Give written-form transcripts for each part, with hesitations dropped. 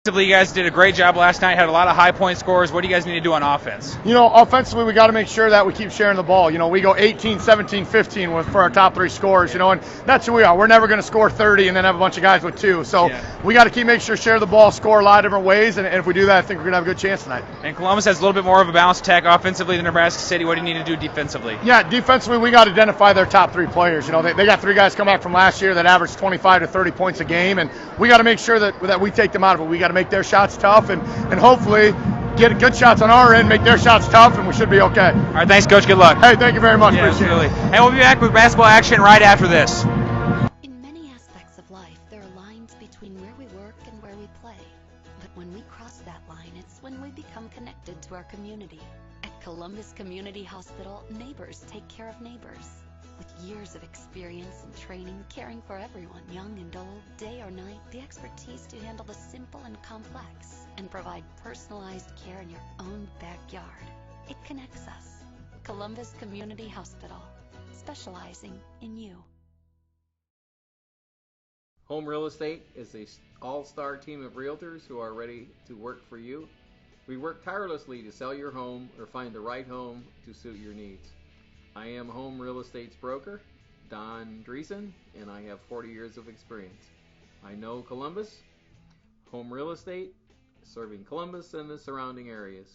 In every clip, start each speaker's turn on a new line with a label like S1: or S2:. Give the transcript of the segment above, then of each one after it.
S1: You guys did a great job last night, had a lot of high point scores. What do you guys need to do on offense?
S2: Offensively, we got to make sure that we keep sharing the ball. We go 18, 17, 15 for our top three scores, and that's who we are. We're never going to score 30 and then have a bunch of guys with 2. So we got to keep making sure share the ball, score a lot of different ways, and if we do that, I think we're going to have a good chance tonight.
S1: And Columbus has a little bit more of a balanced attack offensively than Nebraska City. What do you need to do defensively?
S2: Yeah, defensively, we got to identify their top 3 players. They got 3 guys come back from last year that averaged 25 to 30 points a game, and we got to make sure that we take them out of it. We got to make their shots tough and hopefully get good shots on our end, make their shots tough, and we should be okay.
S1: All right, thanks, Coach. Good luck.
S2: Hey, thank you very much. Appreciate it.
S1: And we'll be back with basketball action right after this.
S3: In many aspects of life, there are lines between where we work and where we play. But when we cross that line, it's when we become connected to our community. At Columbus Community Hospital, neighbors take care of neighbors. With years of experience and training, caring for everyone, young and old, day or night, the expertise to handle the simple and complex, and provide personalized care in your own backyard. It connects us. Columbus Community Hospital, specializing in you.
S4: Home Real Estate is an all-star team of realtors who are ready to work for you. We work tirelessly to sell your home or find the right home to suit your needs. I am Home Real Estate's broker, Don Dreesen, and I have 40 years of experience. I know Columbus. Home Real Estate, serving Columbus and the surrounding areas.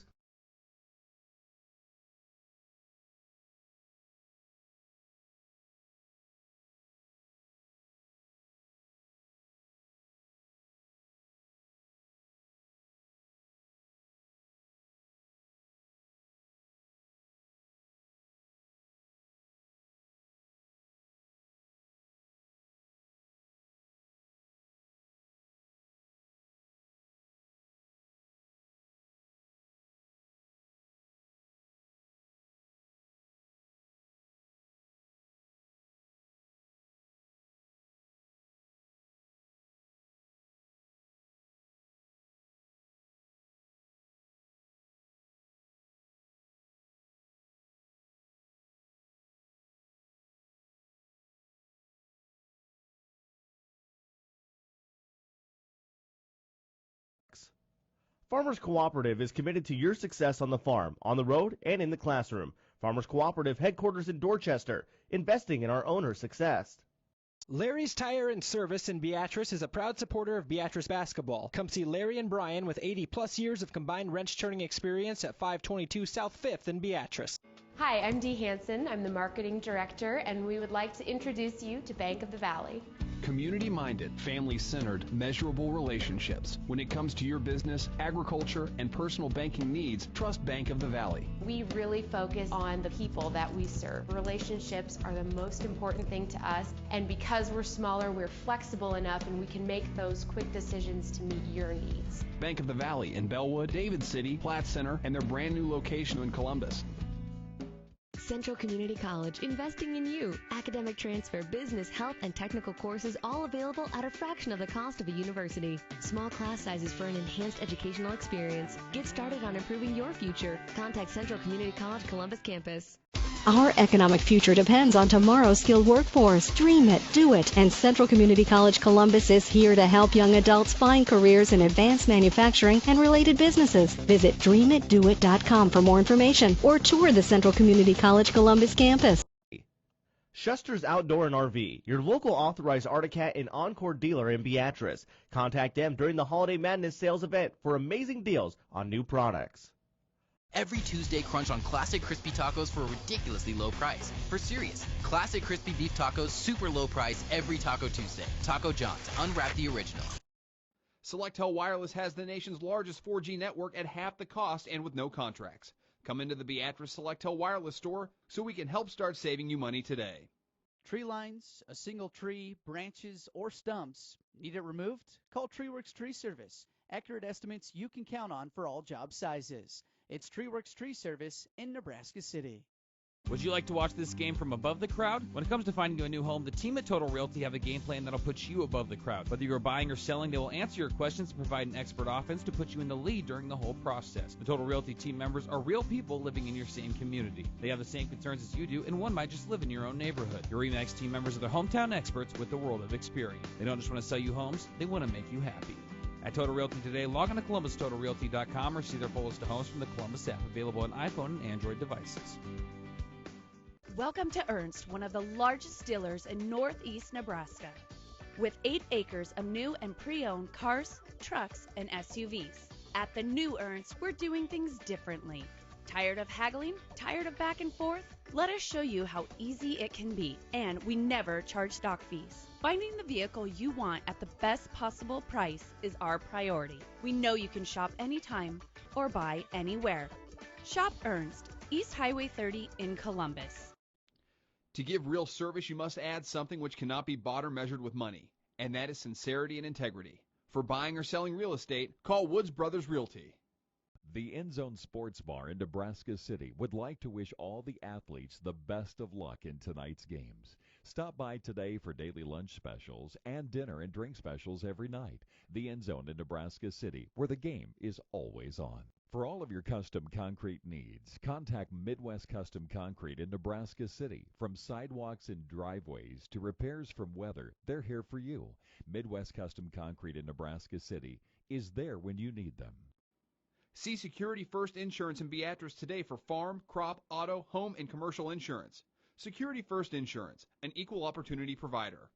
S5: Farmers Cooperative is committed to your success on the farm, on the road, and in the classroom. Farmers Cooperative headquarters in Dorchester, investing in our owners' success.
S6: Larry's Tire and Service in Beatrice is a proud supporter of Beatrice basketball. Come see Larry and Brian with 80-plus years of combined wrench-turning experience at 522 South 5th in Beatrice.
S7: Hi, I'm Dee Hansen. I'm the Marketing Director, and we would like to introduce you to Bank of the Valley.
S8: Community-minded, family-centered, measurable relationships. When it comes to your business, agriculture, and personal banking needs, trust Bank of the Valley.
S7: We really focus on the people that we serve. Relationships are the most important thing to us, and because we're smaller, we're flexible enough and we can make those quick decisions to meet your needs.
S8: Bank of the Valley in Bellwood, David City, Platte Center, and their brand new location in Columbus.
S9: Central Community College, investing in you. Academic transfer, business, health, and technical courses all available at a fraction of the cost of a university. Small class sizes for an enhanced educational experience. Get started on improving your future. Contact Central Community College Columbus campus.
S10: Our economic future depends on tomorrow's skilled workforce. Dream it, do it, and Central Community College Columbus is here to help young adults find careers in advanced manufacturing and related businesses. Visit dreamitdoit.com for more information or tour the Central Community College Columbus campus.
S5: Schuster's Outdoor and RV, your local authorized Articat and Encore dealer in Beatrice. Contact them during the Holiday Madness sales event for amazing deals on new products.
S11: Every Tuesday, crunch on classic crispy tacos for a ridiculously low price. For serious, classic crispy beef tacos, super low price every Taco Tuesday. Taco John's, unwrap the original.
S12: Selectel Wireless has the nation's largest 4G network at half the cost and with no contracts. Come into the Beatrice Selectel Wireless store so we can help start saving you money today.
S13: Tree lines, a single tree, branches, or stumps. Need it removed? Call TreeWorks Tree Service. Accurate estimates you can count on for all job sizes. It's TreeWorks Tree Service in Nebraska City.
S1: Would you like to watch this game from above the crowd? When it comes to finding you a new home, the team at Total Realty have a game plan that'll put you above the crowd. Whether you're buying or selling, they will answer your questions and provide an expert offense to put you in the lead during the whole process. The Total Realty team members are real people living in your same community. They have the same concerns as you do, and one might just live in your own neighborhood. Your RE/MAX team members are the hometown experts with the world of experience. They don't just want to sell you homes, they want to make you happy. At Total Realty today, log on to ColumbusTotalRealty.com or see their full list of homes from the Columbus app, available on iPhone and Android devices.
S14: Welcome to Ernst, one of the largest dealers in northeast Nebraska. With 8 acres of new and pre-owned cars, trucks, and SUVs. At the new Ernst, we're doing things differently. Tired of haggling? Tired of back and forth? Let us show you how easy it can be, and we never charge stock fees. Finding the vehicle you want at the best possible price is our priority. We know you can shop anytime or buy anywhere. Shop Ernst, East Highway 30 in Columbus.
S12: To give real service, you must add something which cannot be bought or measured with money, and that is sincerity and integrity. For buying or selling real estate, call Woods Brothers Realty.
S15: The End Zone Sports Bar in Nebraska City would like to wish all the athletes the best of luck in tonight's games. Stop by today for daily lunch specials and dinner and drink specials every night. The End Zone in Nebraska City, where the game is always on. For all of your custom concrete needs, contact Midwest Custom Concrete in Nebraska City. From sidewalks and driveways to repairs from weather, they're here for you. Midwest Custom Concrete in Nebraska City is there when you need them.
S12: See Security First Insurance in Beatrice today for farm, crop, auto, home, and commercial insurance. Security First Insurance, an equal opportunity provider.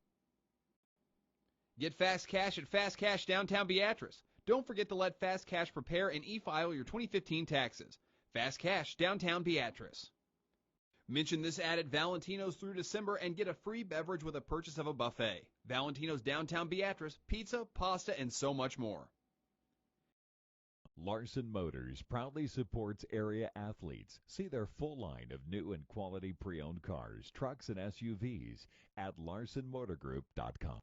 S12: Get Fast Cash at Fast Cash downtown Beatrice. Don't forget to let Fast Cash prepare and e-file your 2015 taxes. Fast Cash downtown Beatrice. Mention this ad at Valentino's through December and get a free beverage with a purchase of a buffet. Valentino's downtown Beatrice, pizza, pasta, and so much more.
S15: Larson Motors proudly supports area athletes. See their full line of new and quality pre-owned cars, trucks, and SUVs at LarsonMotorGroup.com.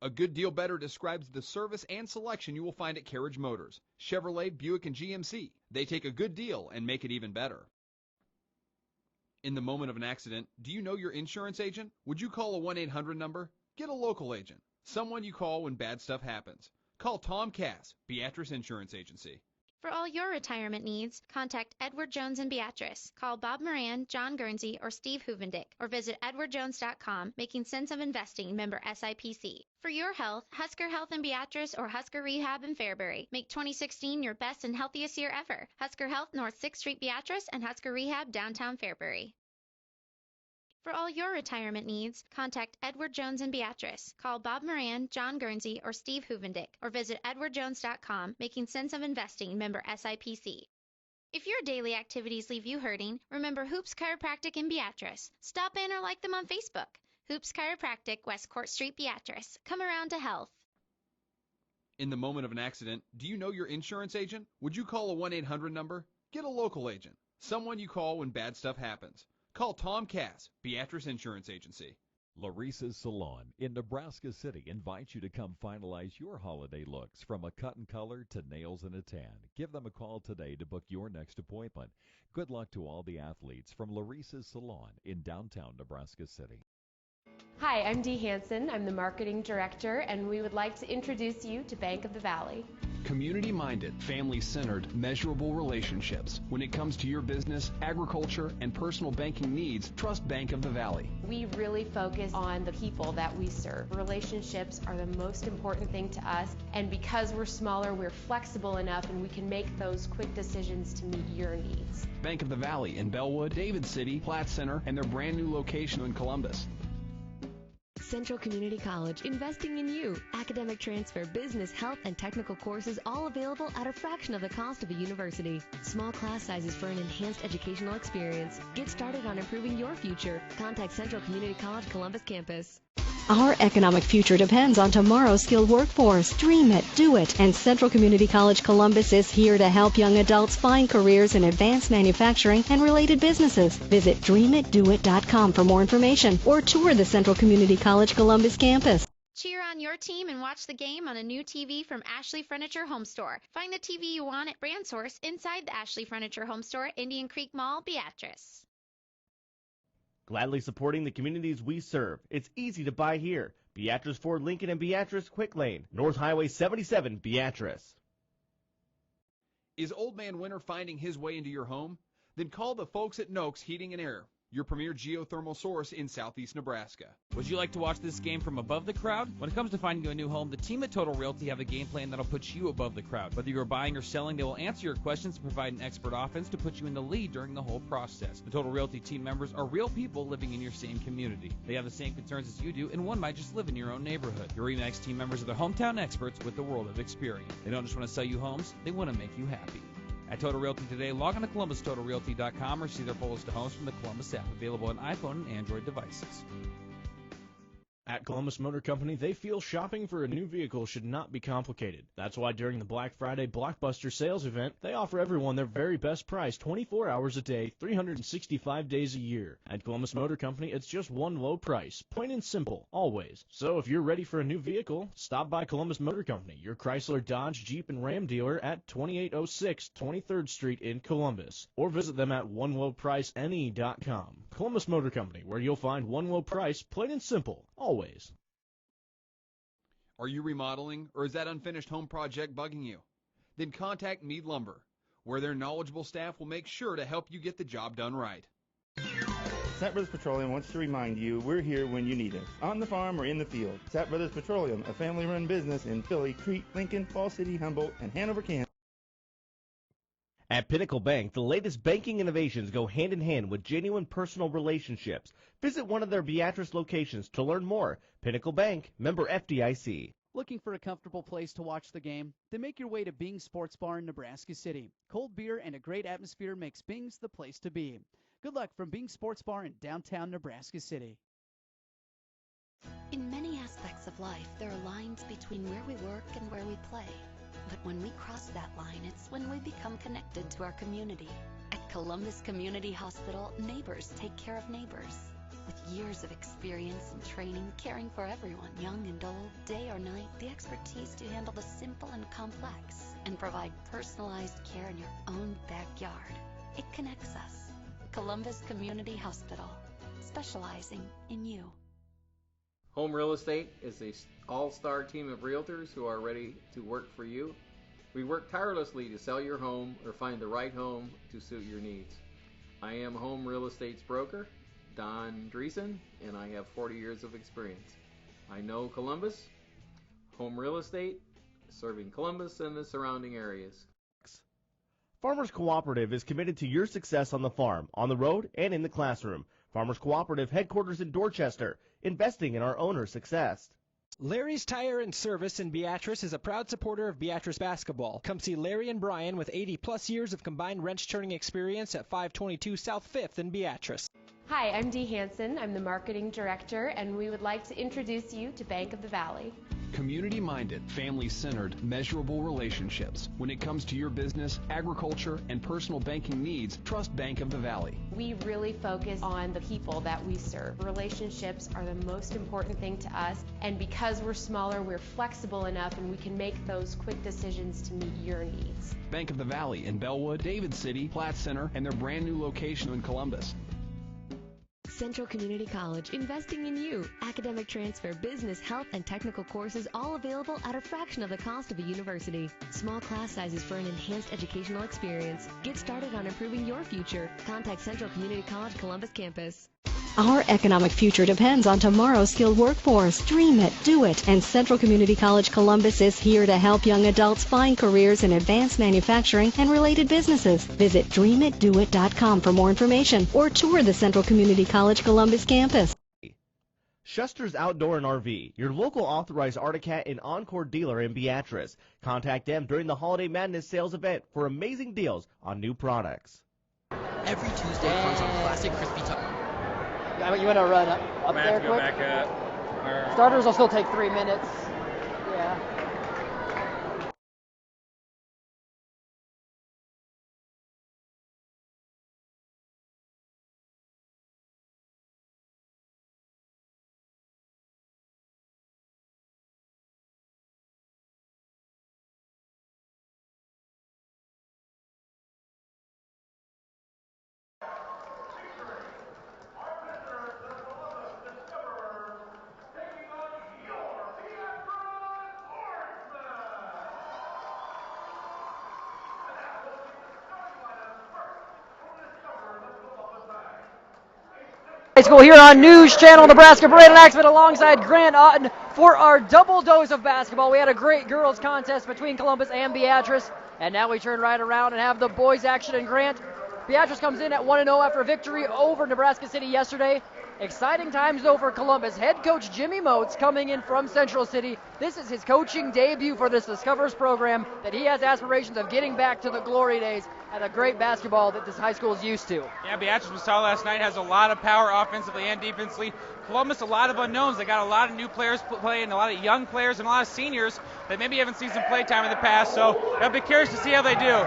S12: A good deal better describes the service and selection you will find at Carriage Motors. Chevrolet, Buick, and GMC. They take a good deal and make it even better. In the moment of an accident, do you know your insurance agent? Would you call a 1-800 number? Get a local agent. Someone you call when bad stuff happens. Call Tom Cass, Beatrice Insurance Agency.
S16: For all your retirement needs, contact Edward Jones in Beatrice. Call Bob Moran, John Guernsey, or Steve Hoovendick, or visit edwardjones.com, Making Sense of Investing, member SIPC. For your health, Husker Health in Beatrice or Husker Rehab in Fairbury. Make 2016 your best and healthiest year ever. Husker Health, North 6th Street, Beatrice, and Husker Rehab, downtown Fairbury. For all your retirement needs, contact Edward Jones in Beatrice. Call Bob Moran, John Guernsey, or Steve Hoovendick, or visit edwardjones.com, Making Sense of Investing, member SIPC. If your daily activities leave you hurting, remember Hoops Chiropractic in Beatrice. Stop in or like them on Facebook. Hoops Chiropractic, West Court Street, Beatrice. Come around to health.
S12: In the moment of an accident, do you know your insurance agent? Would you call a 1-800 number? Get a local agent. Someone you call when bad stuff happens. Call Tom Cass, Beatrice Insurance Agency.
S15: Larissa's Salon in Nebraska City invites you to come finalize your holiday looks, from a cut and color to nails and a tan. Give them a call today to book your next appointment. Good luck to all the athletes from Larissa's Salon in downtown Nebraska City.
S7: Hi, I'm Dee Hansen. I'm the Marketing Director, and we would like to introduce you to Bank of the Valley.
S8: Community-minded, family-centered, measurable relationships. When it comes to your business, agriculture, and personal banking needs, trust Bank of the Valley.
S7: We really focus on the people that we serve. Relationships are the most important thing to us, and because we're smaller, we're flexible enough and we can make those quick decisions to meet your needs.
S8: Bank of the Valley in Bellwood, David City, Platte Center, and their brand new location in Columbus.
S9: Central Community College, investing in you. Academic transfer, business, health, and technical courses all available at a fraction of the cost of a university. Small class sizes for an enhanced educational experience. Get started on improving your future. Contact Central Community College Columbus campus.
S10: Our economic future depends on tomorrow's skilled workforce. Dream it, do it, and Central Community College Columbus is here to help young adults find careers in advanced manufacturing and related businesses. Visit dreamitdoit.com for more information or tour the Central Community College Columbus campus.
S16: Cheer on your team and watch the game on a new TV from Ashley Furniture Home Store. Find the TV you want at Brand Source inside the Ashley Furniture Home Store, Indian Creek Mall, Beatrice.
S5: Gladly supporting the communities we serve. It's easy to buy here. Beatrice Ford Lincoln and Beatrice Quick Lane, North Highway 77, Beatrice.
S12: Is Old Man Winter finding his way into your home? Then call the folks at Noakes Heating and Air. your premier geothermal source in southeast Nebraska.
S1: Would you like to watch this game from above the crowd? When it comes to finding you a new home, the team at Total Realty have a game plan that'll put you above the crowd. Whether you're buying or selling, they will answer your questions and provide an expert offense to put you in the lead during the whole process. The Total Realty team members are real people living in your same community. They have the same concerns as you do, and one might just live in your own neighborhood. Your RE/MAX team members are the hometown experts with the world of experience. They don't just want to sell you homes, they want to make you happy. At Total Realty today, log on to ColumbusTotalRealty.com or see their full list of homes from the Columbus app, available on iPhone and Android devices.
S5: At Columbus Motor Company, they feel shopping for a new vehicle should not be complicated. That's why during the Black Friday Blockbuster sales event, they offer everyone their very best price 24 hours a day, 365 days a year. At Columbus Motor Company, it's just one low price, plain and simple, always. So if you're ready for a new vehicle, stop by Columbus Motor Company, your Chrysler, Dodge, Jeep, and Ram dealer at 2806 23rd Street in Columbus, or visit them at onelowpricene.com. Columbus Motor Company, where you'll find one low price, plain and simple, always.
S12: Are you remodeling, or is that unfinished home project bugging you? Then contact Mead Lumber, where their knowledgeable staff will make sure to help you get the job done right.
S17: Sat Brothers Petroleum wants to remind you we're here when you need us, on the farm or in the field. Sat Brothers Petroleum, a family-run business in Philly, Crete, Lincoln, Fall City, Humboldt, and Hanover, Kansas.
S5: At Pinnacle Bank, the latest banking innovations go hand in hand with genuine personal relationships. Visit one of their Beatrice locations to learn more. Pinnacle Bank, member FDIC.
S13: Looking for a comfortable place to watch the game? Then make your way to Bing's Sports Bar in Nebraska City. Cold beer and a great atmosphere makes Bing's the place to be. Good luck from Bing's Sports Bar in downtown Nebraska City.
S3: In many aspects of life, there are lines between where we work and where we play. But when we cross that line, it's when we become connected to our community. At Columbus Community Hospital, neighbors take care of neighbors. With years of experience and training, caring for everyone, young and old, day or night, the expertise to handle the simple and complex, and provide personalized care in your own backyard. It connects us. Columbus Community Hospital, specializing in you.
S4: Home Real Estate is an all-star team of realtors who are ready to work for you. We work tirelessly to sell your home or find the right home to suit your needs. I am Home Real Estate's broker, Don Dreesen, and I have 40 years of experience. I know Columbus. Home Real Estate, serving Columbus and the surrounding areas.
S5: Farmers Cooperative is committed to your success on the farm, on the road, and in the classroom. Farmers Cooperative headquarters in Dorchester, investing in our owners' success.
S6: Larry's Tire and Service in Beatrice is a proud supporter of Beatrice basketball. Come see Larry and Brian with 80-plus years of combined wrench-turning experience at 522 South 5th in Beatrice.
S7: Hi, I'm Dee Hansen. I'm the Marketing Director, and we would like to introduce you to Bank of the Valley.
S8: Community-minded, family-centered, measurable relationships. When it comes to your business, agriculture, and personal banking needs, trust Bank of the Valley.
S7: We really focus on the people that we serve. Relationships are the most important thing to us, and because we're smaller, we're flexible enough and we can make those quick decisions to meet your needs.
S8: Bank of the Valley in Bellwood, David City, Platte Center, and their brand new location in Columbus.
S9: Central Community College, investing in you. Academic transfer, business, health, and technical courses all available at a fraction of the cost of a university. Small class sizes for an enhanced educational experience. Get started on improving your future. Contact Central Community College Columbus campus.
S10: Our economic future depends on tomorrow's skilled workforce. Dream it, do it, and Central Community College Columbus is here to help young adults find careers in advanced manufacturing and related businesses. Visit dreamitdoit.com for more information or tour the Central Community College Columbus campus.
S5: Schuster's Outdoor and RV, your local authorized Arctic Cat and Encore dealer in Beatrice. Contact them during the Holiday Madness sales event for amazing deals on new products.
S11: Every Tuesday comes on Classic Crispy Tacos.
S18: You want to run up there quick?
S19: Back up.
S18: Starters will still take 3 minutes. Yeah. High School here on News Channel Nebraska. Brandon Axman alongside Grant Otten for our double dose of basketball. We had a great girls contest between Columbus and Beatrice, and now we turn right around and have the boys action. And Grant, Beatrice comes in at 1-0 after a victory over Nebraska City yesterday. Exciting times though for Columbus. Head coach Jimmy Moats coming in from Central City. This is his coaching debut for this Discovers program that he has aspirations of getting back to the glory days and the great basketball that this high school is used to.
S1: Yeah, Beatrice we saw last night has a lot of power offensively and defensively. Columbus, a lot of unknowns. They got a lot of new players playing, a lot of young players, and a lot of seniors that maybe haven't seen some play time in the past. So I'll be curious to see how they do.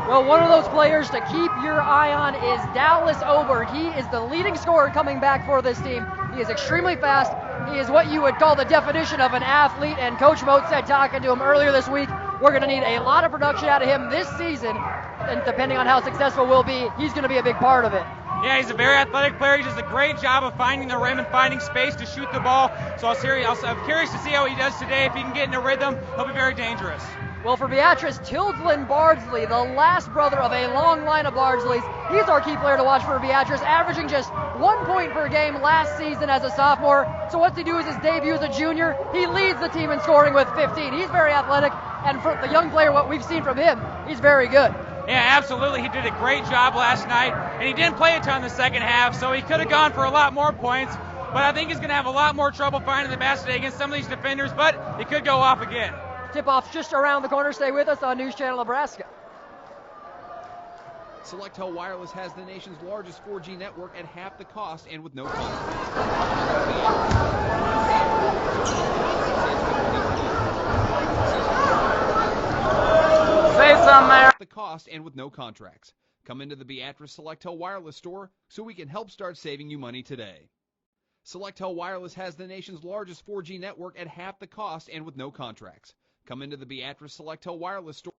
S18: Well, one of those players to keep your eye on is Dallas Oberg. He is the leading scorer coming back for this team. He is extremely fast. He is what you would call the definition of an athlete, and Coach Moat said, talking to him earlier this week, we're going to need a lot of production out of him this season, and depending on how successful we'll be, he's going to be a big part of it.
S1: Yeah, he's a very athletic player. He does a great job of finding the rim and finding space to shoot the ball. So I'm curious to see how he does today. If he can get in a rhythm, he'll be very dangerous.
S18: Well, for Beatrice, Tildlin Bardsley, the last brother of a long line of Bardsleys, he's our key player to watch for Beatrice, averaging just 1 point per game last season as a sophomore. So what's he do as his debut as a junior? He leads the team in scoring with 15. He's very athletic, and for the young player, what we've seen from him, he's very good.
S1: Yeah, absolutely. He did a great job last night, and he didn't play a ton in the second half, so he could have gone for a lot more points. But I think he's going to have a lot more trouble finding the basket against some of these defenders, but he could go off again.
S18: Tip-off's just around the corner. Stay with us on News Channel Nebraska.
S8: Selectel Wireless has the nation's largest 4G network at half the cost and with no contract.
S1: Say something there.
S8: The cost and with no contracts. Come into the Beatrice Selectel Wireless store so we can help start saving you money today. Selectel Wireless has the nation's largest 4G network at half the cost and with no contracts. Come into the Beatrice Selectel Wireless store.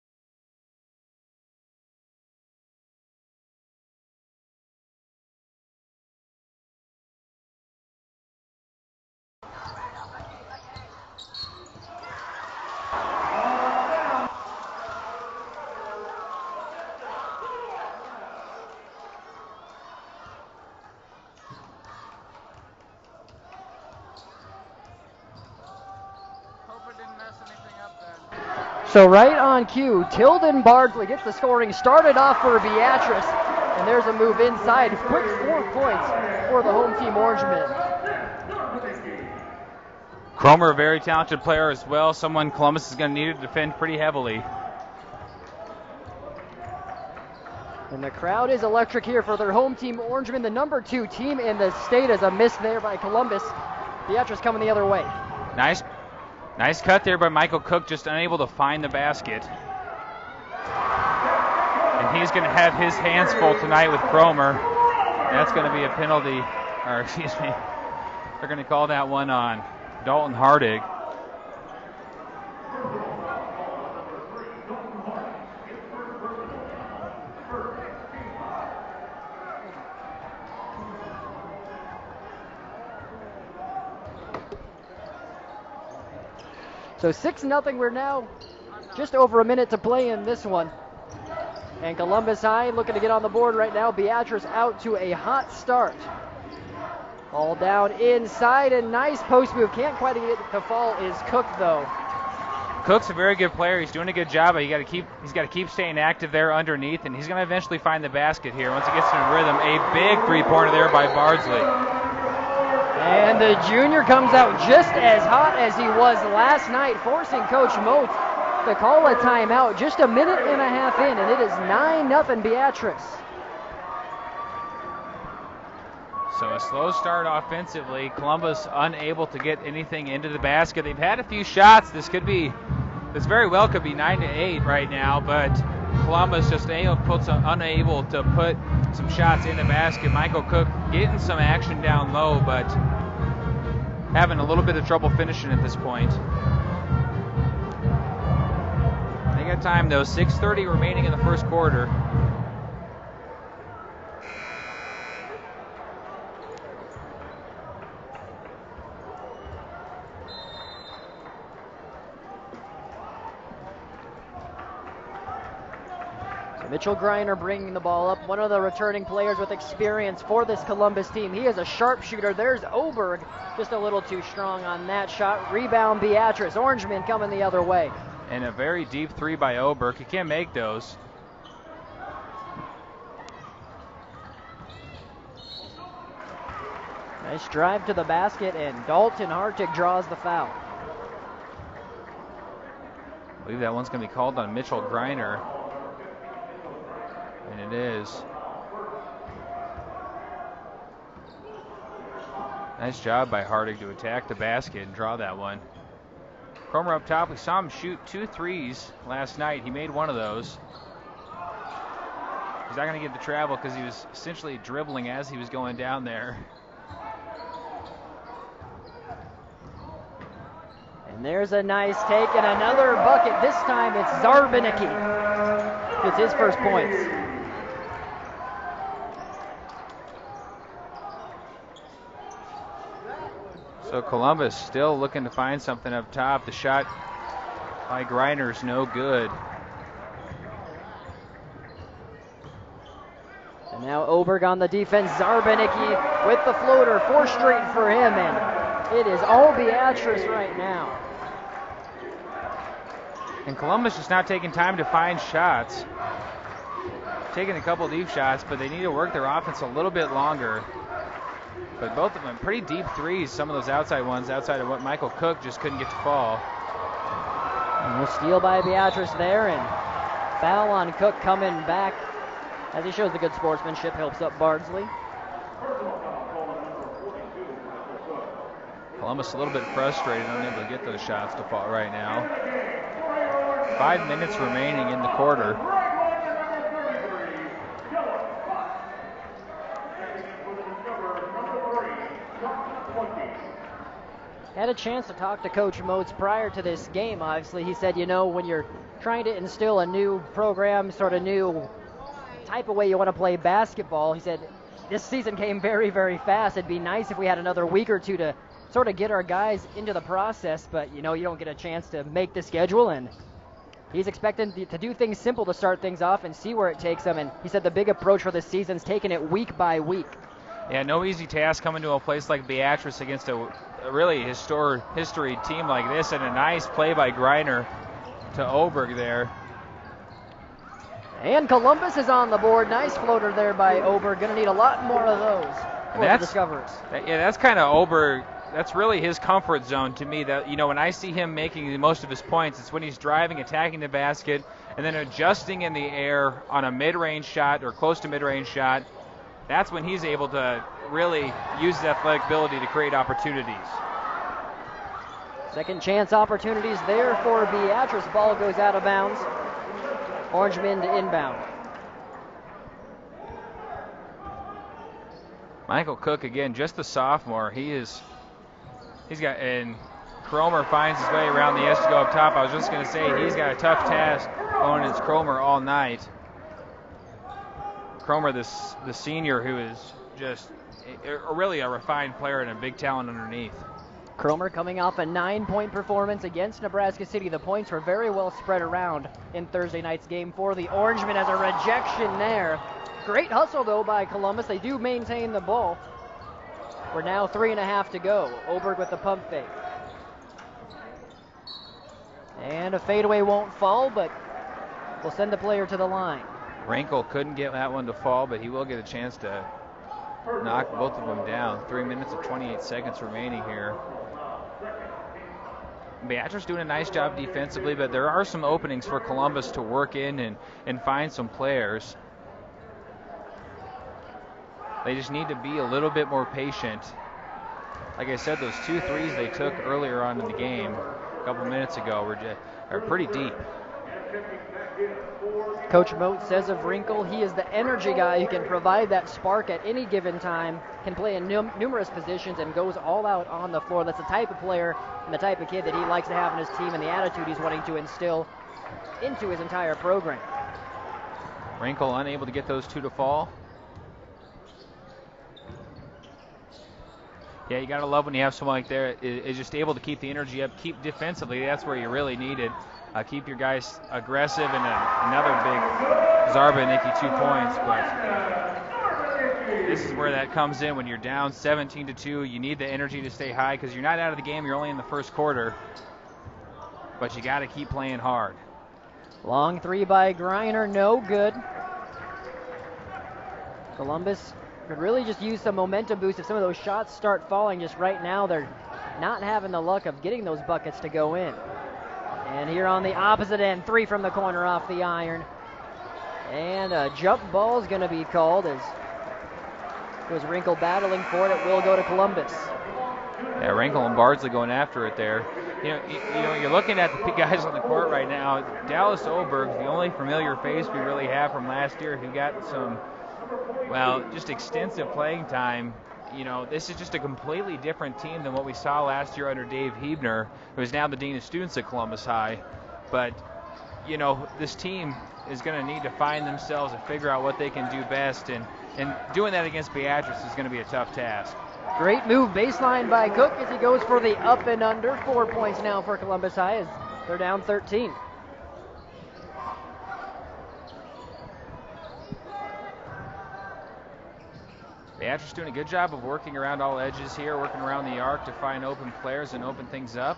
S18: So right on cue, Tilden Bardsley gets the scoring started off for Beatrice, and there's a move inside. Quick 4 points for the home team Orangemen.
S1: Cromer, a very talented player as well, someone Columbus is going to need to defend pretty heavily.
S18: And the crowd is electric here for their home team Orangemen, the number 2 team in the state, as a miss there by Columbus. Beatrice coming the other way.
S1: Nice cut there by Michael Cook, just unable to find the basket. And he's going to have his hands full tonight with Cromer. That's going to be a penalty, or excuse me, they're going to call that one on Dalton Hardig.
S18: So 6-0, we're now just over a minute to play in this one. And Columbus High looking to get on the board right now. Beatrice out to a hot start. All down inside, a nice post move. Can't quite get it to fall is Cook though.
S1: Cook's a very good player. He's doing a good job, but he's got to keep staying active there underneath, and he's going to eventually find the basket here once he gets in rhythm. A big three-pointer there by Bardsley.
S18: And the junior comes out just as hot as he was last night, forcing Coach Moat to call a timeout just a minute and a half in, and it is 9-0 Beatrice.
S1: So a slow start offensively. Columbus unable to get anything into the basket. They've had a few shots. This very well could be 9-8 right now, but Columbus just unable to put some shots in the basket. Michael Cook getting some action down low, but having a little bit of trouble finishing at this point. They got time though, 6:30 remaining in the first quarter.
S18: Mitchell Greiner bringing the ball up, one of the returning players with experience for this Columbus team. He is a sharpshooter. There's Oberg, just a little too strong on that shot. Rebound Beatrice. Orangemen coming the other way.
S19: And a very deep three by Oberg. He can't make those.
S18: Nice drive to the basket, and Dalton Hartig draws the foul.
S19: I believe that one's going to be called on Mitchell Greiner. And it is. Nice job by Hartig to attack the basket and draw that one. Cromer up top. We saw him shoot 2 threes last night. He made one of those. He's not going to get the travel because he was essentially dribbling as he was going down there.
S18: And there's a nice take and another bucket. This time it's Zarbanicki. Gets his first points.
S19: So Columbus still looking to find something up top. The shot by Greiner's no good.
S18: And now Oberg on the defense. Zarbanicki with the floater. 4 straight for him, and it is all Beatrice right now.
S19: And Columbus just not taking time to find shots. Taking a couple deep shots, but they need to work their offense a little bit longer. But both of them pretty deep threes, some of those outside ones, outside of what Michael Cook just couldn't get to fall.
S18: And a steal by Beatrice there, and foul on Cook coming back. As he shows the good sportsmanship, helps up Bardsley.
S19: Columbus a little bit frustrated, unable to get those shots to fall right now. 5 minutes remaining in the quarter.
S18: Had a chance to talk to Coach Motes prior to this game, obviously. He said, you know, when you're trying to instill a new program, sort of new type of way you want to play basketball, he said, this season came very, very fast. It'd be nice if we had another week or two to sort of get our guys into the process, but, you know, you don't get a chance to make the schedule, and he's expecting to do things simple to start things off and see where it takes them, and he said the big approach for this season's taking it week by week.
S19: Yeah, no easy task coming to a place like Beatrice against a really history team like this, and a nice play by Greiner to Oberg there.
S18: And Columbus is on the board. Nice floater there by Oberg. Going to need a lot more of those for the Discoverers.
S19: That's kind of Oberg. That's really his comfort zone to me. That, you know, when I see him making most of his points, it's when he's driving, attacking the basket, and then adjusting in the air on a mid-range shot or close to mid-range shot. That's when he's able to really use his athletic ability to create opportunities.
S18: Second chance opportunities there for Beatrice. Ball goes out of bounds. Orangemen to inbound.
S19: Michael Cook again, just a sophomore. And Cromer finds his way around the edge to go up top. I was just going to say he's got a tough task going against Cromer all night. Cromer, the senior, who is just really a refined player and a big talent underneath.
S18: Cromer coming off a 9-point performance against Nebraska City. The points were very well spread around in Thursday night's game for the Orangemen. As a rejection there. Great hustle, though, by Columbus. They do maintain the ball. We're now 3.5 to go. Oberg with the pump fake. And a fadeaway won't fall, but we'll send the player to the line.
S19: Rankle couldn't get that one to fall, but he will get a chance to knock both of them down. 3 minutes and 28 seconds remaining here. Beatrice doing a nice job defensively, but there are some openings for Columbus to work in and find some players. They just need to be a little bit more patient. Like I said, those 2 threes they took earlier on in the game, a couple minutes ago, are pretty deep.
S18: Coach Mote says of Wrinkle, he is the energy guy who can provide that spark at any given time, can play in numerous positions, and goes all out on the floor. That's the type of player and the type of kid that he likes to have in his team, and the attitude he's wanting to instill into his entire program.
S19: Wrinkle unable to get those 2 to fall. Yeah, you got to love when you have someone like there is just able to keep the energy up, keep defensively. That's where you really need it. keep your guys aggressive, and another big Zarba-Nicky 2 points. But this is where that comes in when you're down 17-2. You need the energy to stay high because you're not out of the game. You're only in the first quarter. But you got to keep playing hard.
S18: Long three by Greiner, no good. Columbus could really just use some momentum boost if some of those shots start falling. Just right now, they're not having the luck of getting those buckets to go in. And here on the opposite end, 3 from the corner off the iron. And a jump ball is going to be called as it was Wrinkle battling for it. It will go to Columbus.
S19: Yeah, Wrinkle and Bardsley going after it there. You know, you're looking at the guys on the court right now. Dallas Oberg's the only familiar face we really have from last year who got some, well, just extensive playing time. You know, this is just a completely different team than what we saw last year under Dave Hebner, who is now the Dean of Students at Columbus High. But, you know, this team is going to need to find themselves and figure out what they can do best. And doing that against Beatrice is going to be a tough task.
S18: Great move baseline by Cook as he goes for the up and under. 4 points now for Columbus High as they're down 13.
S19: Beatrice doing a good job of working around all edges here, working around the arc to find open players and open things up.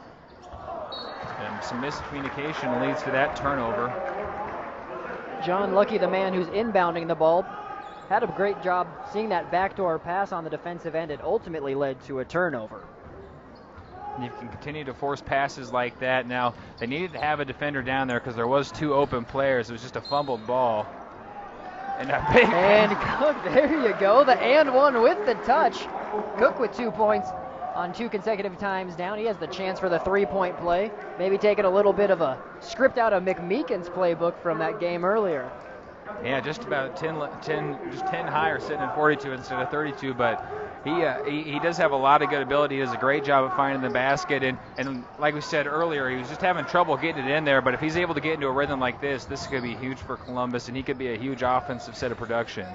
S19: And some miscommunication leads to that turnover.
S18: John Lucky, the man who's inbounding the ball, had a great job seeing that backdoor pass on the defensive end. It ultimately led to a turnover.
S19: And you can continue to force passes like that. Now, they needed to have a defender down there because there was 2 open players. It was just a fumbled ball. And a big...
S18: And Cook, there you go. The and one with the touch. Cook with 2 points on 2 consecutive times down. He has the chance for the 3-point play. Maybe taking a little bit of a script out of McMeekin's playbook from that game earlier.
S19: Yeah, just about 10 higher, sitting at 42 instead of 32. But he does have a lot of good ability. He does a great job of finding the basket. And like we said earlier, he was just having trouble getting it in there. But if he's able to get into a rhythm like this could be huge for Columbus, and he could be a huge offensive set of production.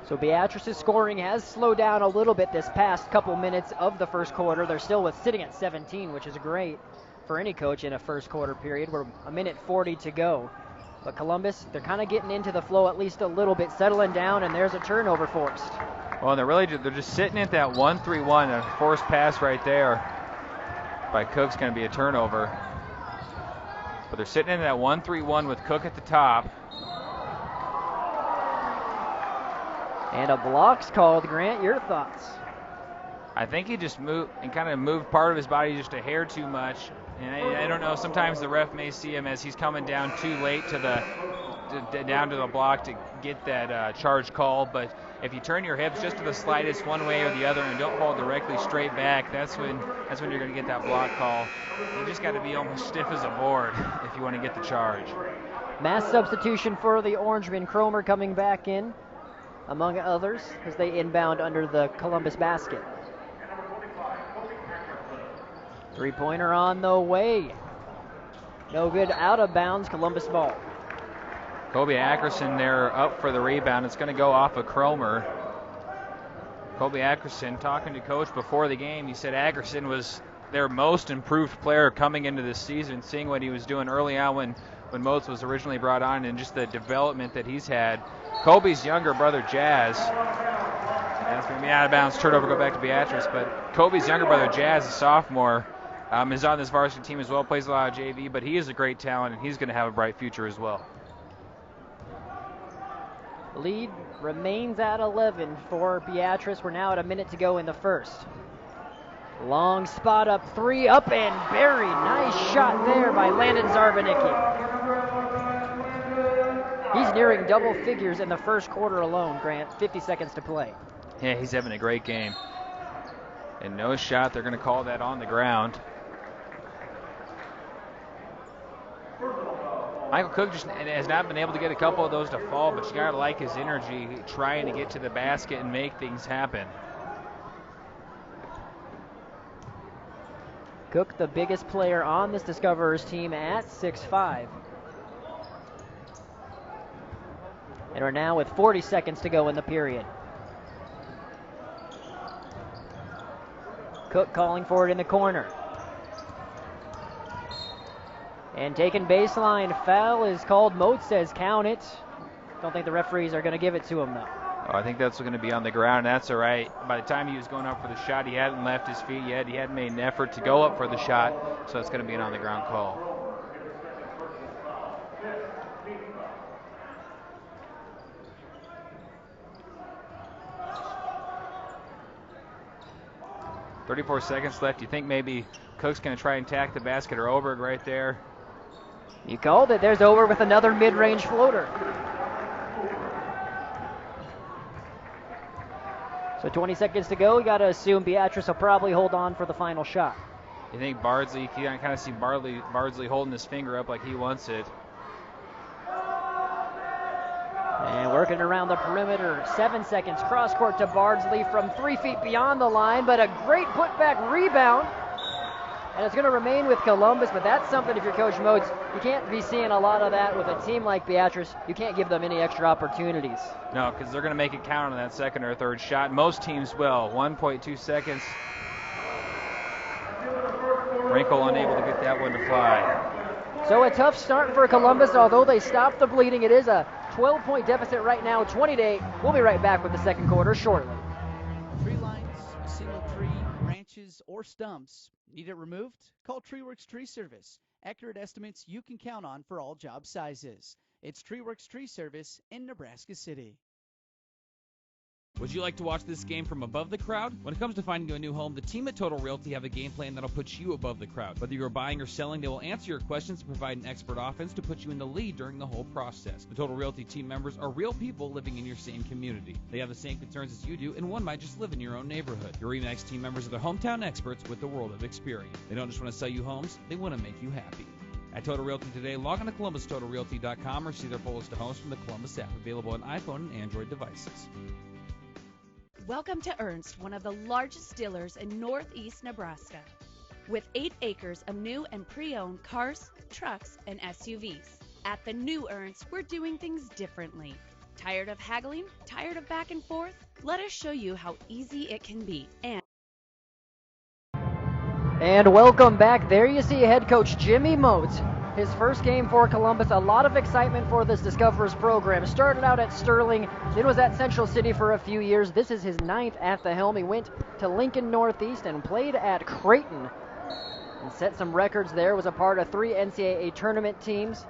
S18: So Beatrice's scoring has slowed down a little bit this past couple minutes of the first quarter. They're still sitting at 17, which is great for any coach in a first quarter period. We're a minute 40 to go. But Columbus, they're kind of getting into the flow at least a little bit, settling down, and there's a turnover forced.
S19: Well, they're just sitting at that 1-3-1, a forced pass right there by Cook's going to be a turnover. But they're sitting in that 1-3-1 with Cook at the top.
S18: And a block's called. Grant, your thoughts?
S19: I think he just moved part of his body just a hair too much. And I don't know, sometimes the ref may see him as he's coming down too late down to the block to get that charge call. But if you turn your hips just to the slightest one way or the other and don't fall directly straight back, that's when you're going to get that block call. You just got to be almost stiff as a board if you want to get the charge.
S18: Mass substitution for the Orangemen. Cromer coming back in, among others, as they inbound under the Columbus basket. 3-pointer on the way. No good, out of bounds, Columbus ball.
S19: Kobe Ackerson there up for the rebound. It's going to go off of Cromer. Kobe Ackerson talking to Coach before the game. He said Ackerson was their most improved player coming into this season, seeing what he was doing early on when Moats was originally brought on and just the development that he's had. Kobe's younger brother, Jazz, that's going to be out of bounds, turnover, go back to Beatrice. But Kobe's younger brother, Jazz, a sophomore, is on this varsity team as well, plays a lot of JV, but he is a great talent, and he's going to have a bright future as well.
S18: Lead remains at 11 for Beatrice. We're now at a minute to go in the first. Long spot up 3, up and buried. Nice shot there by Landon Zarba-Nicky. He's nearing double figures in the first quarter alone, Grant. 50 seconds to play.
S19: Yeah, he's having a great game. And no shot, they're going to call that on the ground. Michael Cook just has not been able to get a couple of those to fall, but you got to like his energy trying to get to the basket and make things happen.
S18: Cook, the biggest player on this Discoverers team at 6'5". And we're now with 40 seconds to go in the period. Cook calling for it in the corner. And taken baseline foul is called. Moat says count it. Don't think the referees are going to give it to him, though.
S19: Oh, I think that's going to be on the ground, and that's all right. By the time he was going up for the shot, he hadn't left his feet yet. He hadn't made an effort to go up for the shot, so it's going to be an on-the-ground call. .34 seconds left. You think maybe Cook's going to try and tack the basket, or Oberg right there?
S18: You called it. There's Oberg with another mid-range floater. So 20 seconds to go. You got to assume Beatrice will probably hold on for the final shot.
S19: You think Bardsley, you can kind of see Bardsley holding his finger up like he wants it.
S18: And working around the perimeter. 7 seconds. Cross court to Bardsley from 3 feet beyond the line, but a great putback rebound. And it's going to remain with Columbus, but that's something if you're Coach Moats, you can't be seeing a lot of that with a team like Beatrice. You can't give them any extra opportunities.
S19: No, because they're going to make it count on that second or third shot. Most teams will. 1.2 seconds. Wrinkle unable to get that one to fly.
S18: So a tough start for Columbus, although they stopped the bleeding. It is a 12-point deficit right now, 20-8. We'll be right back with the second quarter shortly.
S13: Tree lines, a single tree, branches, or stumps. Need it removed? Call TreeWorks Tree Service. Accurate estimates you can count on for all job sizes. It's TreeWorks Tree Service in Nebraska City.
S1: Would you like to watch this game from above the crowd? When it comes to finding you a new home, the team at Total Realty have a game plan that'll put you above the crowd. Whether you're buying or selling, they will answer your questions and provide an expert offense to put you in the lead during the whole process. The Total Realty team members are real people living in your same community. They have the same concerns as you do, and one might just live in your own neighborhood. Your RE/MAX team members are the hometown experts with the world of experience. They don't just want to sell you homes, they want to make you happy. At Total Realty today, log on to ColumbusTotalRealty.com or see their full list of homes from the Columbus app, available on iPhone and Android devices.
S14: Welcome to Ernst, one of the largest dealers in northeast Nebraska. With 8 acres of new and pre-owned cars, trucks, and SUVs. At the new Ernst, we're doing things differently. Tired of haggling? Tired of back and forth? Let us show you how easy it can be.
S18: And welcome back. There you see head coach Jimmy Moats. His first game for Columbus. A lot of excitement for this Discoverers program. Started out at Sterling, then was at Central City for a few years. This is his 9th at the helm. He went to Lincoln Northeast and played at Creighton and set some records there. Was a part of 3 NCAA tournament teams.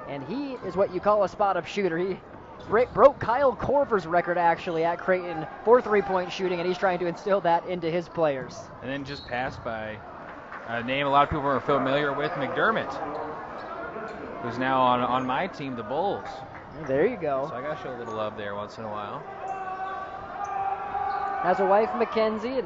S18: And he is what you call a spot-up shooter. He broke Kyle Korver's record actually at Creighton for 3-point shooting, and he's trying to instill that into his players.
S19: And then just passed by a name a lot of people are familiar with, McDermott, who's now on my team, the Bulls.
S18: There you go.
S19: So I got to show a little love there once in a while.
S18: Has a wife, Mackenzie,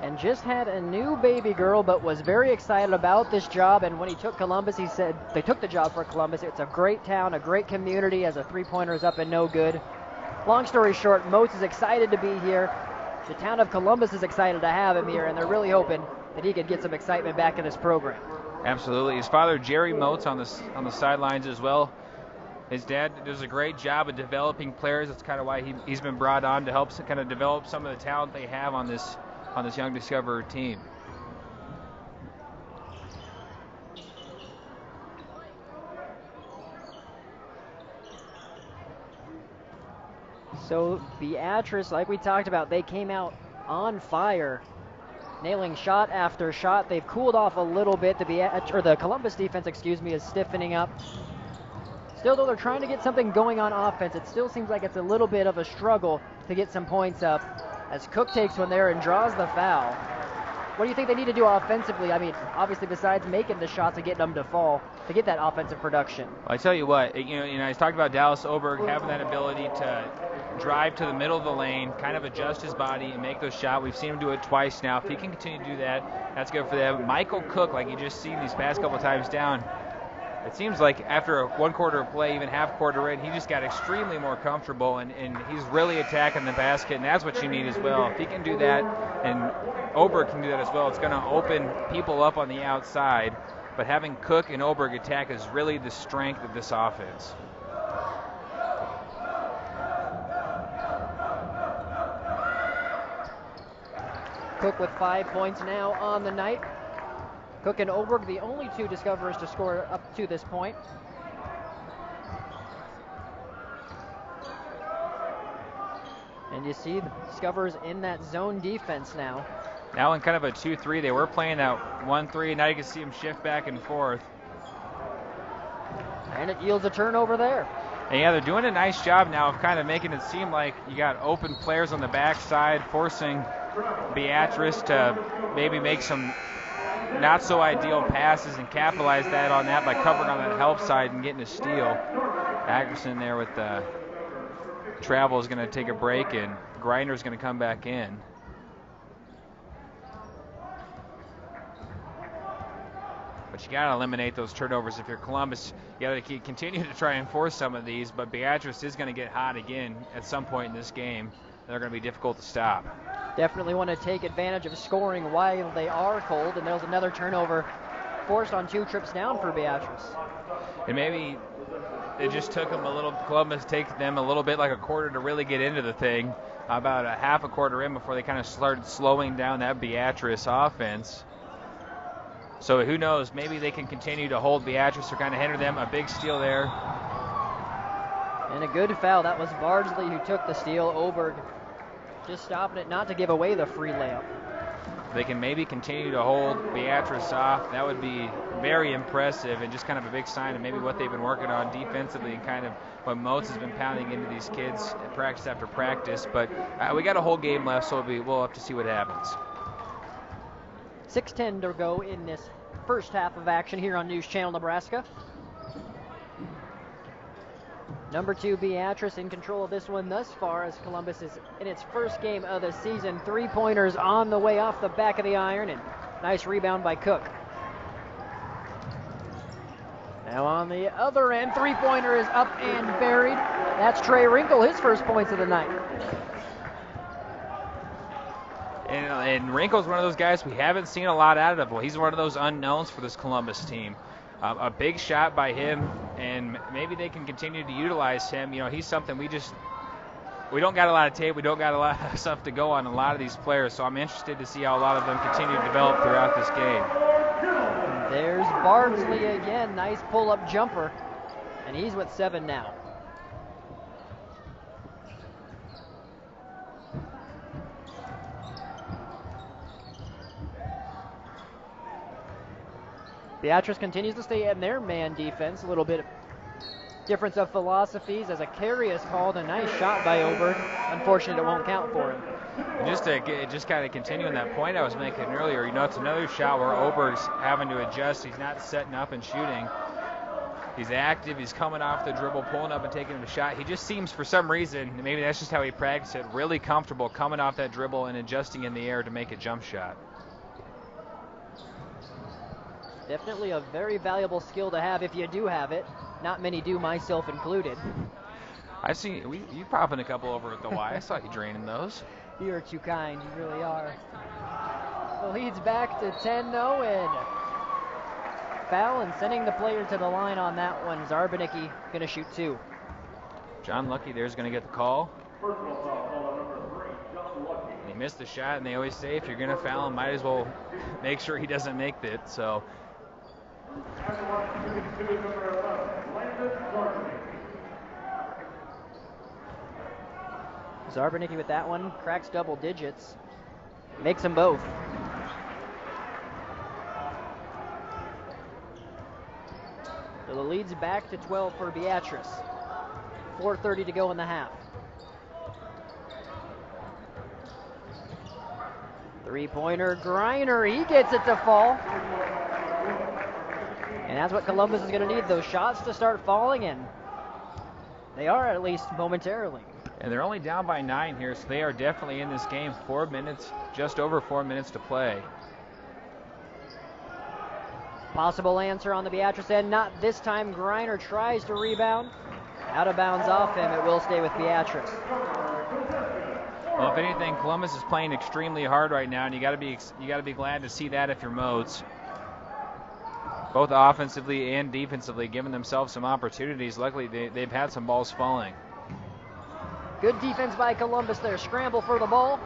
S18: and just had a new baby girl, but was very excited about this job. And when he took Columbus, he said they took the job for Columbus. It's a great town, a great community, as a three-pointer is up and no good. Long story short, Moats is excited to be here. The town of Columbus is excited to have him here, and they're really hoping that he could get some excitement back in this program.
S19: Absolutely. His father, Jerry Moats, on the sidelines as well. His dad does a great job of developing players. That's kind of why he's been brought on to help kind of develop some of the talent they have on this young Discoverer team.
S18: So Beatrice, like we talked about, they came out on fire, nailing shot after shot. They've cooled off a little bit. The Columbus defense, is stiffening up. Still, though, they're trying to get something going on offense. It still seems like it's a little bit of a struggle to get some points up as Cook takes one there and draws the foul. What do you think they need to do offensively? I mean, obviously, besides making the shots and getting them to fall, to get that offensive production.
S19: Well, I tell you what, I talked about Dallas Oberg having that ability to drive to the middle of the lane, kind of adjust his body and make those shots. We've seen him do it twice now. If he can continue to do that, that's good for them. Michael Cook, like you just seen these past couple times down, it seems like after a one quarter of play, even half quarter in, he just got extremely more comfortable, and he's really attacking the basket, and that's what you need as well. If he can do that, and Oberg can do that as well, it's going to open people up on the outside. But having Cook and Oberg attack is really the strength of this offense.
S18: Cook with 5 points now on the night. Cook and Oberg, the only two discoverers to score up to this point. And you see the discoverers in that zone defense now.
S19: Now in kind of a 2-3, they were playing that 1-3. Now you can see them shift back and forth.
S18: And it yields a turnover there.
S19: And yeah, they're doing a nice job now of kind of making it seem like you got open players on the backside, forcing Beatrice to maybe make some not so ideal passes and capitalize that on that by covering on that help side and getting a steal. Agerson there with the travel is going to take a break, and Grinder's going to come back in. But you got to eliminate those turnovers if you're Columbus. You got to continue to try and force some of these, but Beatrice is going to get hot again at some point in this game. They're going to be difficult to stop.
S18: Definitely want to take advantage of scoring while they are cold, and there's another turnover forced on 2 trips down for Beatrice.
S19: And maybe it just took them a little, Columbus take them a little bit like a quarter to really get into the thing, about a half a quarter in before they kind of started slowing down that Beatrice offense. So who knows, maybe they can continue to hold Beatrice or kind of hinder them. A big steal there.
S18: And a good foul. That was Bardsley who took the steal. Oberg just stopping it not to give away the free layup.
S19: They can maybe continue to hold Beatrice off. That would be very impressive and just kind of a big sign of maybe what they've been working on defensively and kind of what Moats has been pounding into these kids practice after practice. But we got a whole game left, so we'll have to see what happens.
S18: 6:10 to go in this first half of action here on News Channel Nebraska. Number 2, Beatrice in control of this one thus far as Columbus is in its first game of the season. 3-pointers on the way off the back of the iron, and nice rebound by Cook. Now on the other end, 3-pointer is up and buried. That's Trey Wrinkle, his first points of the night.
S19: And Wrinkle's one of those guys we haven't seen a lot out of. Well, he's one of those unknowns for this Columbus team. A big shot by him, and maybe they can continue to utilize him. You know, he's something we don't got a lot of tape. We don't got a lot of stuff to go on a lot of these players, so I'm interested to see how a lot of them continue to develop throughout this game.
S18: And there's Bardsley again. Nice pull-up jumper, and he's with 7 now. Beatrice continues to stay in their man defense. A little bit of difference of philosophies as a carry is called. A nice shot by Oberg. Unfortunately, it won't count for him.
S19: Just kind of continuing that point I was making earlier, you know, it's another shot where Oberg's having to adjust. He's not setting up and shooting. He's active. He's coming off the dribble, pulling up and taking a shot. He just seems, for some reason, maybe that's just how he practiced it, really comfortable coming off that dribble and adjusting in the air to make a jump shot.
S18: Definitely a very valuable skill to have if you do have it. Not many do, myself included.
S19: I've seen you popping a couple over at the Y. I saw you draining those.
S18: You're too kind. You really are. The lead's back to 10, though, and foul and sending the player to the line on that one. Zarbanicki going to shoot 2.
S19: John Lucky there's going to get the call. He missed the shot, and they always say if you're going to foul him, might as well make sure he doesn't make it. So.
S18: Zarbanicki with that one, cracks double digits, makes them both. So the lead's back to 12 for Beatrice. 4:30 to go in the half. 3-pointer, Griner, he gets it to fall. And that's what Columbus is going to need, those shots to start falling, and they are at least momentarily.
S19: And they're only down by 9 here, so they are definitely in this game. 4 minutes, just over 4 minutes to play.
S18: Possible answer on the Beatrice end, not this time. Griner tries to rebound. Out of bounds off him, it will stay with Beatrice.
S19: Well, if anything, Columbus is playing extremely hard right now, and you got to be glad to see that if you're Modes. Both offensively and defensively, giving themselves some opportunities. Luckily, they've had some balls falling.
S18: Good defense by Columbus there. Scramble for the ball.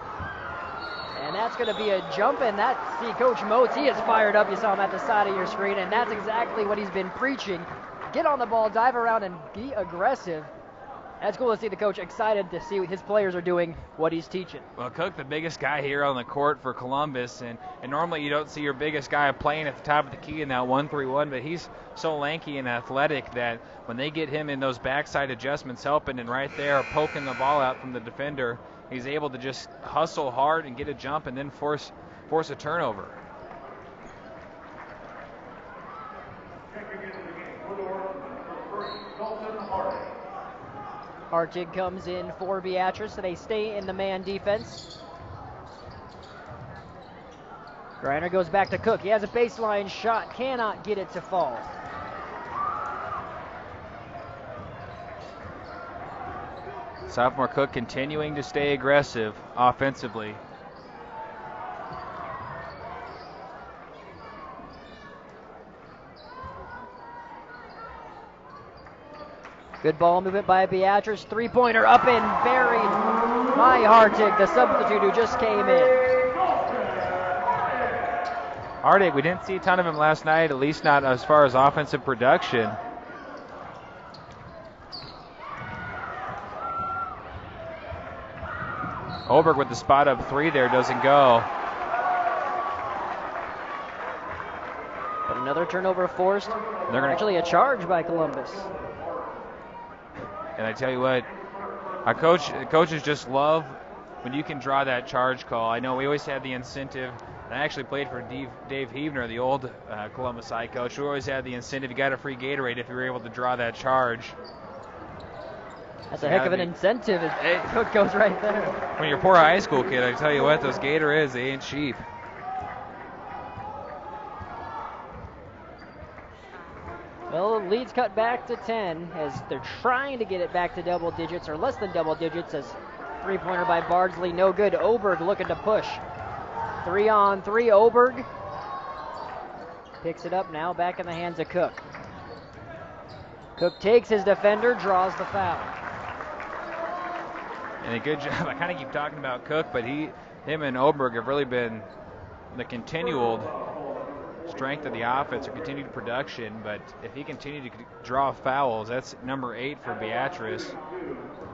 S18: And that's going to be a jump, and see Coach Motes, he is fired up. You saw him at the side of your screen, and that's exactly what he's been preaching. Get on the ball, dive around, and be aggressive. That's cool to see the coach excited to see what his players are doing, what he's teaching.
S19: Well, Cook, the biggest guy here on the court for Columbus, and normally you don't see your biggest guy playing at the top of the key in that 1-3-1, but he's so lanky and athletic that when they get him in those backside adjustments helping and right there poking the ball out from the defender, he's able to just hustle hard and get a jump and then force a turnover.
S18: Hartig comes in for Beatrice, so they stay in the man defense. Greiner goes back to Cook. He has a baseline shot, cannot get it to fall.
S19: Sophomore Cook continuing to stay aggressive offensively.
S18: Good ball movement by Beatrice. Three-pointer up and buried by Hartig, the substitute who just came in.
S19: Hartig, we didn't see a ton of him last night, at least not as far as offensive production. Oberg with the spot up three there, doesn't go.
S18: But another turnover forced. Actually a charge by Columbus.
S19: And I tell you what, coaches just love when you can draw that charge call. I know we always had the incentive. I actually played for Dave Heavner, the old Columbus High coach. We always had the incentive. You got a free Gatorade if you were able to draw that charge.
S18: That's a heck of an incentive. Cook goes right there.
S19: When you're a poor high school kid, I tell you what, those Gatorades, they ain't cheap.
S18: Well, the lead's cut back to 10 as they're trying to get it back to double digits or less than double digits as three-pointer by Bardsley, no good. Oberg looking to push. 3-on-3, Oberg picks it up now, back in the hands of Cook. Cook takes his defender, draws the foul.
S19: And a good job. I kind of keep talking about Cook, but him and Oberg have really been the continual strength of the offense or continued production, but if he continued to draw fouls, that's number 8 for Beatrice.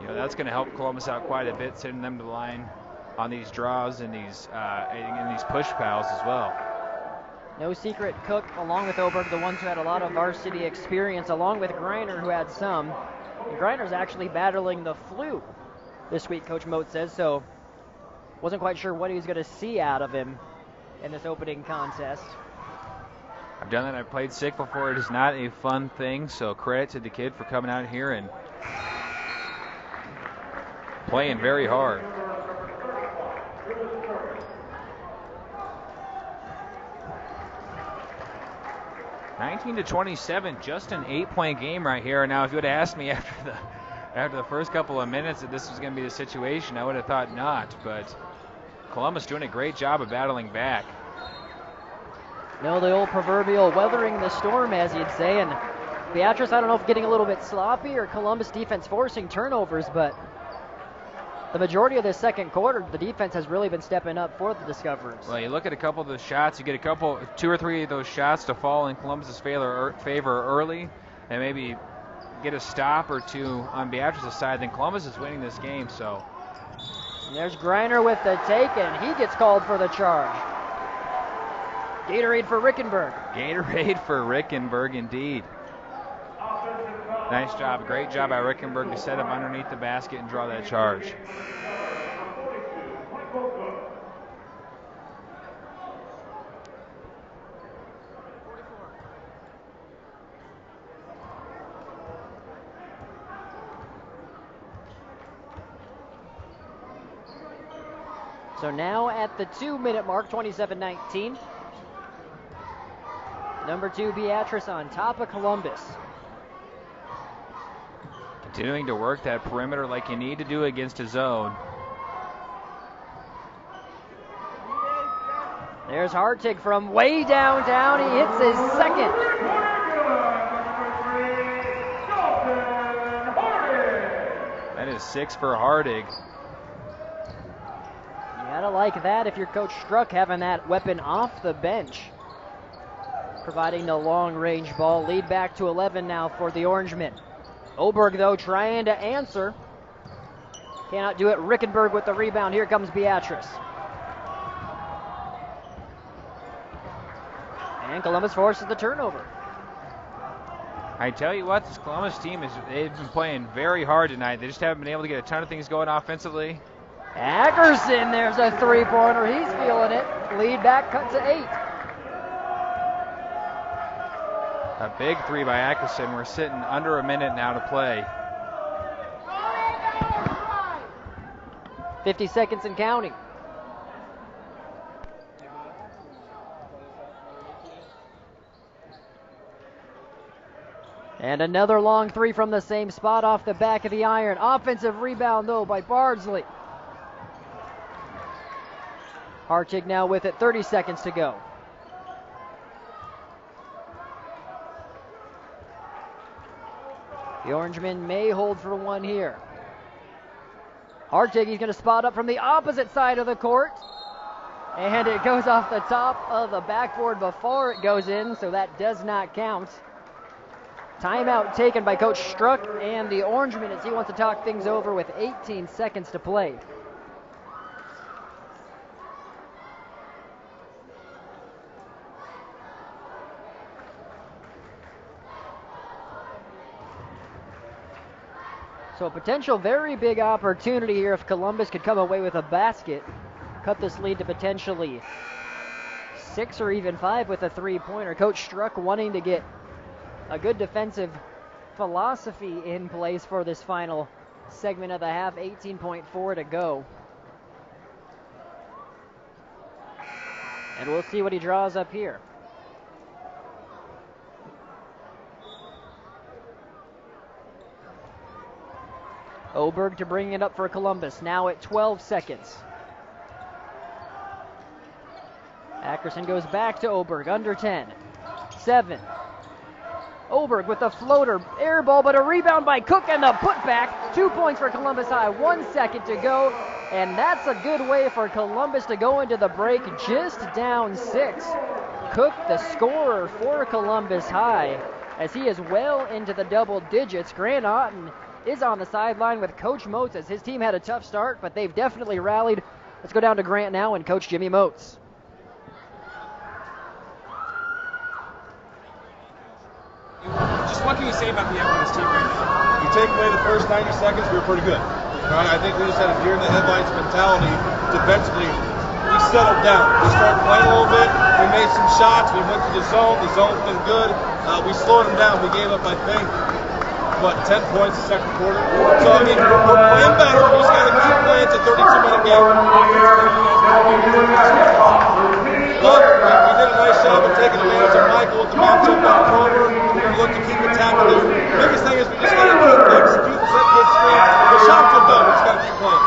S19: You know, that's going to help Columbus out quite a bit, sending them to the line on these draws and these push fouls as well.
S18: No secret, Cook, along with Oberg, the ones who had a lot of varsity experience, along with Greiner, who had some. And Greiner's actually battling the flu this week, Coach Mote says, so wasn't quite sure what he was going to see out of him in this opening contest.
S19: I've done that. I've played sick before. It is not a fun thing, so credit to the kid for coming out here and playing very hard. (19-27), just an 8-point game right here. Now, if you would have asked me after the first couple of minutes that this was going to be the situation, I would have thought not, but Columbus doing a great job of battling back.
S18: No, the old proverbial weathering the storm, as you'd say, and Beatrice, I don't know if getting a little bit sloppy or Columbus defense forcing turnovers, but the majority of this second quarter, the defense has really been stepping up for the Discoverers.
S19: Well, you look at a couple of the shots, you get 2 or 3 of those shots to fall in Columbus's favor early, and maybe get a stop or two on Beatrice's side, then Columbus is winning this game, so.
S18: And there's Greiner with the take, and he gets called for the charge. Gatorade for Rickenberg.
S19: Gatorade for Rickenberg, indeed. Nice job. Great job by Rickenberg to set up underneath the basket and draw that charge.
S18: So now at the 2-minute mark, 27-19. Number 2, Beatrice on top of Columbus.
S19: Continuing to work that perimeter like you need to do against a zone.
S18: There's Hartig from way downtown. He hits his second.
S19: That is 6 for Hartig.
S18: Gotta like that if you're Coach Struck, having that weapon off the bench. Providing the long-range ball. Lead back to 11 now for the Orangemen. Oberg, though, trying to answer. Cannot do it. Rickenberg with the rebound. Here comes Beatrice. And Columbus forces the turnover.
S19: I tell you what, this Columbus team, they've been playing very hard tonight. They just haven't been able to get a ton of things going offensively.
S18: Ackerson, there's a three-pointer. He's feeling it. Lead back cut to 8.
S19: A big three by Ackerson. We're sitting under a minute now to play.
S18: 50 seconds and counting. And another long three from the same spot off the back of the iron. Offensive rebound, though, by Bardsley. Hartig now with it, 30 seconds to go. The Orangemen may hold for one here. Hartig, he's going to spot up from the opposite side of the court. And it goes off the top of the backboard before it goes in, so that does not count. Timeout taken by Coach Struck and the Orangemen as he wants to talk things over with 18 seconds to play. So a potential very big opportunity here if Columbus could come away with a basket. Cut this lead to potentially 6 or even 5 with a three-pointer. Coach Struck wanting to get a good defensive philosophy in place for this final segment of the half. 18.4 to go. And we'll see what he draws up here. Oberg to bring it up for Columbus, now at 12 seconds. Ackerson goes back to Oberg, under 10. 7. Oberg with the floater, air ball, but a rebound by Cook and the putback. 2 points for Columbus High, 1 second to go. And that's a good way for Columbus to go into the break, just down 6. Cook, the scorer for Columbus High, as he is well into the double digits. Grant Otten is on the sideline with Coach Moats as his team had a tough start, but they've definitely rallied. Let's go down to Grant now and Coach Jimmy Moats.
S20: Just what can you say about the effort of this team right now?
S21: You take away the first 90 seconds, we were pretty good. I think we just had a deer in the headlights mentality defensively. We settled down. We started playing a little bit. We made some shots. We went to the zone. The zone's been good. We slowed them down. We gave up, I think, 10 points the second quarter. So, I mean, we're playing better. We just got to keep playing. It's a 32-minute game. But we did a nice job of taking advantage of Michael with the matchup on Kroger. We're going to look to keep attacking this. The biggest thing is we just got to keep execute, set good screen. The shots are done. We just got to keep playing.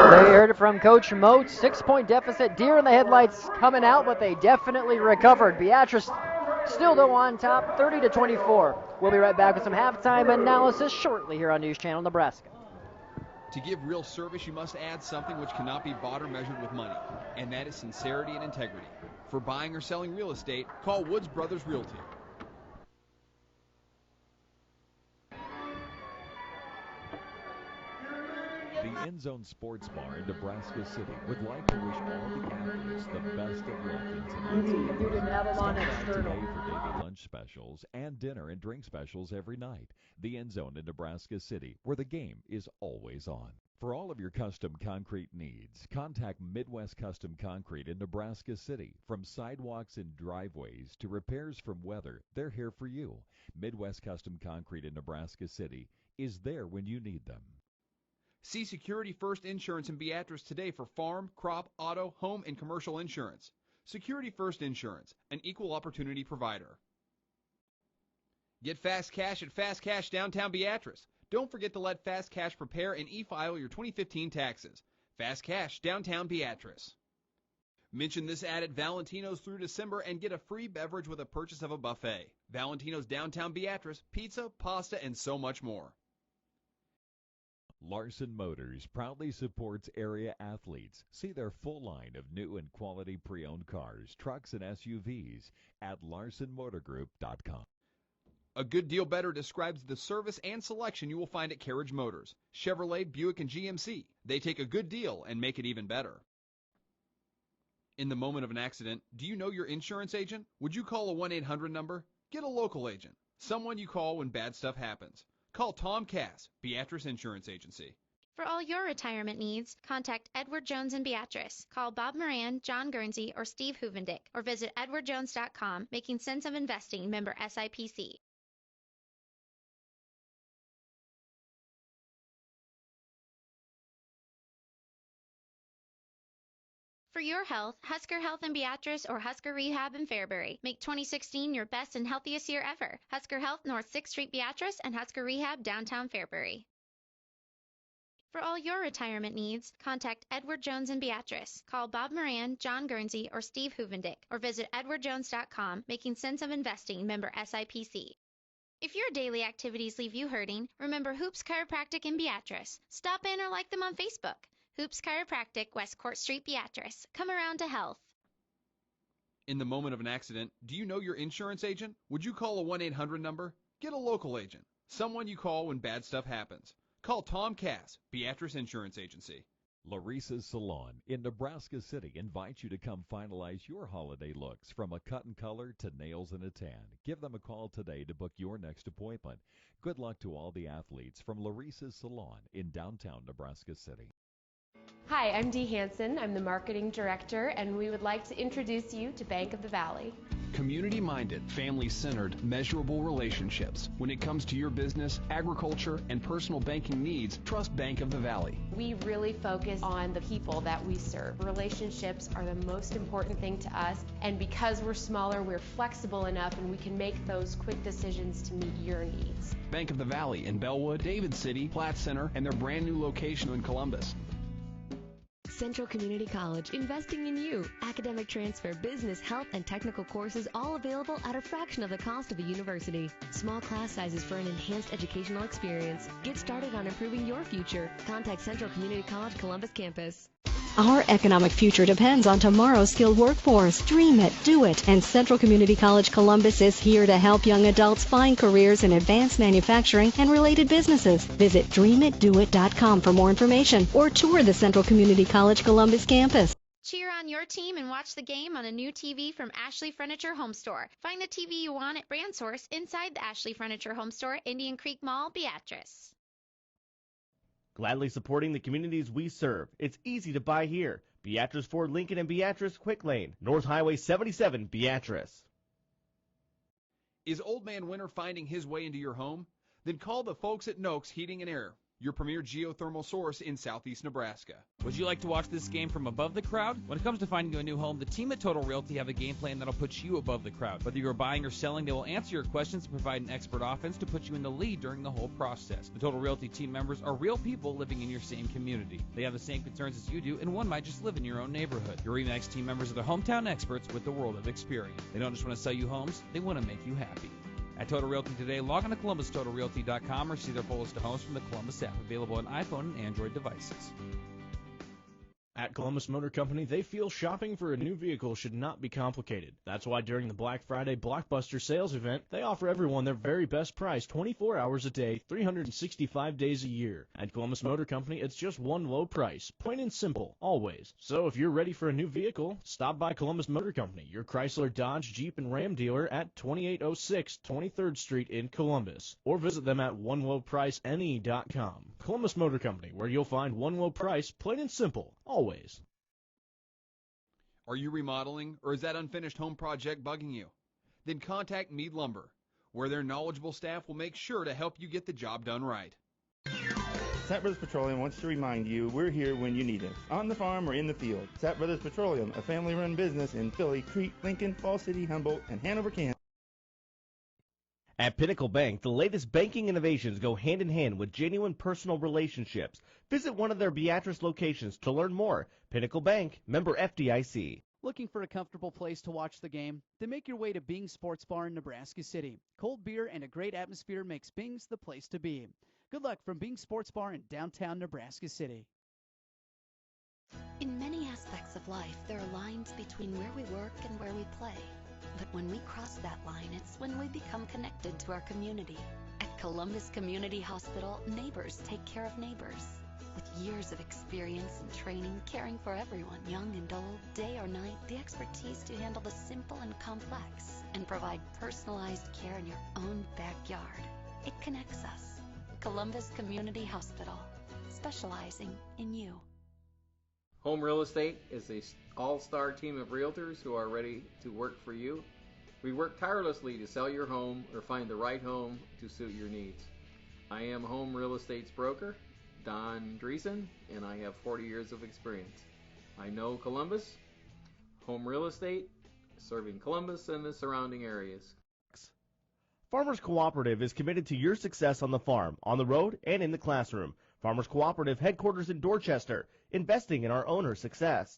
S18: They heard it from Coach Moats. 6-point deficit. Deer in the headlights coming out, but they definitely recovered. Beatrice still though on top, 30-24. We'll be right back with some halftime analysis shortly here on News Channel Nebraska.
S8: To give real service, you must add something which cannot be bought or measured with money, and that is sincerity and integrity. For buying or selling real estate, call Woods Brothers Realty.
S15: The End Zone Sports Bar in Nebraska City would like to wish all the athletes the best of luck in tonight's game.
S18: You didn't have them on
S15: Stop by
S18: external.
S15: today for daily lunch specials and dinner and drink specials every night. The End Zone in Nebraska City, where the game is always on. For all of your custom concrete needs, contact Midwest Custom Concrete in Nebraska City. From sidewalks and driveways to repairs from weather, they're here for you. Midwest Custom Concrete in Nebraska City is there when you need them.
S8: See Security First Insurance in Beatrice today for farm, crop, auto, home, and commercial insurance. Security First Insurance, an equal opportunity provider. Get fast cash at Fast Cash downtown Beatrice. Don't forget to let Fast Cash prepare and e-file your 2015 taxes. Fast Cash downtown Beatrice. Mention this ad at Valentino's through December and get a free beverage with a purchase of a buffet. Valentino's downtown Beatrice, pizza, pasta, and so much more.
S15: Larson Motors proudly supports area athletes. See their full line of new and quality pre-owned cars, trucks, and SUVs at LarsonMotorGroup.com.
S8: A good deal better describes the service and selection you will find at Carriage Motors, Chevrolet, Buick, and GMC. They take a good deal and make it even better. In the moment of an accident, do you know your insurance agent? Would you call a 1-800 number? Get a local agent, someone you call when bad stuff happens. Call Tom Cass, Beatrice Insurance Agency.
S16: For all your retirement needs, contact Edward Jones and Beatrice. Call Bob Moran, John Guernsey, or Steve Huvendick, or visit edwardjones.com, making sense of investing, member SIPC. For your health, Husker Health in Beatrice or Husker Rehab in Fairbury. Make 2016 your best and healthiest year ever. Husker Health, North 6th Street, Beatrice, and Husker Rehab, downtown Fairbury. For all your retirement needs, contact Edward Jones and Beatrice. Call Bob Moran, John Guernsey, or Steve Huvendick, or visit edwardjones.com, making sense of investing, member SIPC. If your daily activities leave you hurting, remember Hoops Chiropractic in Beatrice. Stop in or like them on Facebook. Hoops Chiropractic, West Court Street, Beatrice. Come around to health.
S8: In the moment of an accident, do you know your insurance agent? Would you call a 1-800 number? Get a local agent, someone you call when bad stuff happens. Call Tom Cass, Beatrice Insurance Agency.
S15: Larissa's Salon in Nebraska City invites you to come finalize your holiday looks, from a cut and color to nails and a tan. Give them a call today to book your next appointment. Good luck to all the athletes from Larissa's Salon in downtown Nebraska City.
S7: Hi, I'm Dee Hansen. I'm the Marketing Director, and we would like to introduce you to Bank of the Valley.
S12: Community-minded, family-centered, measurable relationships. When it comes to your business, agriculture, and personal banking needs, trust Bank of the Valley.
S7: We really focus on the people that we serve. Relationships are the most important thing to us, and because we're smaller, we're flexible enough and we can make those quick decisions to meet your needs.
S12: Bank of the Valley in Bellwood, David City, Platte Center, and their brand new location in Columbus.
S9: Central Community College, investing in you. Academic transfer, business, health, and technical courses all available at a fraction of the cost of a university. Small class sizes for an enhanced educational experience. Get started on improving your future. Contact Central Community College Columbus campus.
S10: Our economic future depends on tomorrow's skilled workforce. Dream it, do it, and Central Community College Columbus is here to help young adults find careers in advanced manufacturing and related businesses. Visit dreamitdoit.com for more information or tour the Central Community College Columbus campus.
S16: Cheer on your team and watch the game on a new TV from Ashley Furniture Home Store. Find the TV you want at Brand Source inside the Ashley Furniture Home Store, Indian Creek Mall, Beatrice.
S2: Gladly supporting the communities we serve. It's easy to buy here. Beatrice Ford Lincoln and Beatrice Quick Lane, North Highway 77, Beatrice.
S8: Is Old Man Winter finding his way into your home? Then call the folks at Noakes Heating and Air, your premier geothermal source in southeast Nebraska.
S1: Would you like to watch this game from above the crowd? When it comes to finding you a new home, the team at Total Realty have a game plan that'll put you above the crowd. Whether you're buying or selling, they will answer your questions and provide an expert offense to put you in the lead during the whole process. The Total Realty team members are real people living in your same community. They have the same concerns as you do, and one might just live in your own neighborhood. Your RE/MAX team members are the hometown experts with the world of experience. They don't just want to sell you homes, they want to make you happy. At Total Realty today, log on to ColumbusTotalRealty.com or see their full list of homes from the Columbus app, available on iPhone and Android devices.
S5: At Columbus Motor Company, they feel shopping for a new vehicle should not be complicated. That's why during the Black Friday Blockbuster sales event, they offer everyone their very best price 24 hours a day, 365 days a year. At Columbus Motor Company, it's just one low price, plain and simple, always. So if you're ready for a new vehicle, stop by Columbus Motor Company, your Chrysler, Dodge, Jeep, and Ram dealer at 2806 23rd Street in Columbus, or visit them at onelowpricene.com. Columbus Motor Company, where you'll find one low price, plain and simple, always.
S8: Are you remodeling, or is that unfinished home project bugging you? Then contact Mead Lumber, where their knowledgeable staff will make sure to help you get the job done right.
S17: Sat Brothers Petroleum wants to remind you we're here when you need us, on the farm or in the field. Sat Brothers Petroleum, a family-run business in Philly, Crete, Lincoln, Fall City, Humboldt, and Hanover, Kansas.
S2: At Pinnacle Bank, the latest banking innovations go hand in hand with genuine personal relationships. Visit one of their Beatrice locations to learn more. Pinnacle Bank, member FDIC.
S13: Looking for a comfortable place to watch the game? Then make your way to Bing's Sports Bar in Nebraska City. Cold beer and a great atmosphere makes Bing's the place to be. Good luck from Bing Sports Bar in downtown Nebraska City.
S9: In many aspects of life, there are lines between where we work and where we play. But when we cross that line, it's when we become connected to our community. At Columbus Community Hospital, neighbors take care of neighbors. With years of experience and training, caring for everyone, young and old, day or night, the expertise to handle the simple and complex, and provide personalized care in your own backyard. It connects us. Columbus Community Hospital, specializing in you.
S4: Home Real Estate is an all-star team of realtors who are ready to work for you. We work tirelessly to sell your home or find the right home to suit your needs. I am Home Real Estate's broker, Don Dreesen, and I have 40 years of experience. I know Columbus. Home Real Estate, serving Columbus and the surrounding areas.
S2: Farmers Cooperative is committed to your success on the farm, on the road, and in the classroom. Farmers Cooperative headquarters in Dorchester, investing in our owners' success.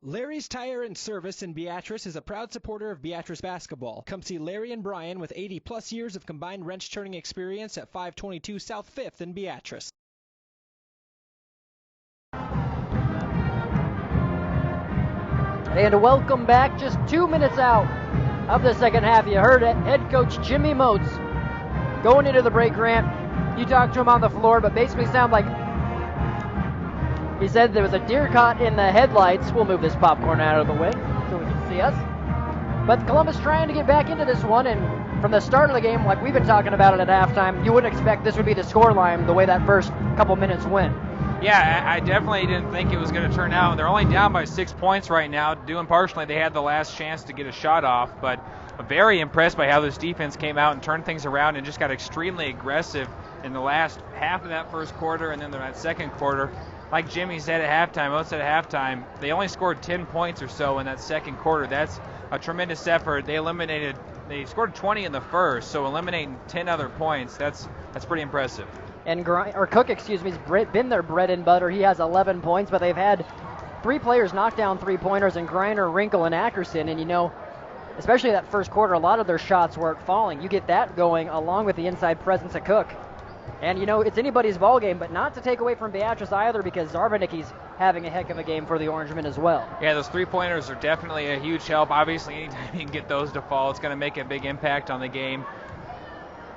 S6: Larry's Tire and Service in Beatrice is a proud supporter of Beatrice basketball. Come see Larry and Brian with 80-plus years of combined wrench-turning experience at 522 South 5th in Beatrice.
S18: And welcome back, just 2 minutes out of the second half. You heard it, head coach Jimmy Moats going into the break, Grant. You talked to him on the floor, but basically sound like he said there was a deer caught in the headlights. We'll move this popcorn out of the way so we can see us. But Columbus trying to get back into this one, and from the start of the game, like we've been talking about it at halftime, you wouldn't expect this would be the scoreline the way that first couple minutes went.
S19: Yeah, I definitely didn't think it was going to turn out. They're only down by 6 points right now. Due and partially, they had the last chance to get a shot off, but I'm very impressed by how this defense came out and turned things around and just got extremely aggressive in the last half of that first quarter and then that second quarter. Like Jimmy said at halftime, Oates said at halftime, they only scored 10 points or so in that second quarter. That's a tremendous effort. They scored 20 in the first, so eliminating 10 other points, that's pretty impressive.
S18: And Cook, has been their bread and butter. He has 11 points, but they've had 3 players knock down 3-pointers in Griner, Wrinkle, and Ackerson. And, especially that first quarter, a lot of their shots weren't falling. You get that going along with the inside presence of Cook. And, it's anybody's ball game, but not to take away from Beatrice either, because Zarbanicki's having a heck of a game for the Orangemen as well.
S19: Yeah, those 3-pointers are definitely a huge help. Obviously, anytime you can get those to fall, it's going to make a big impact on the game.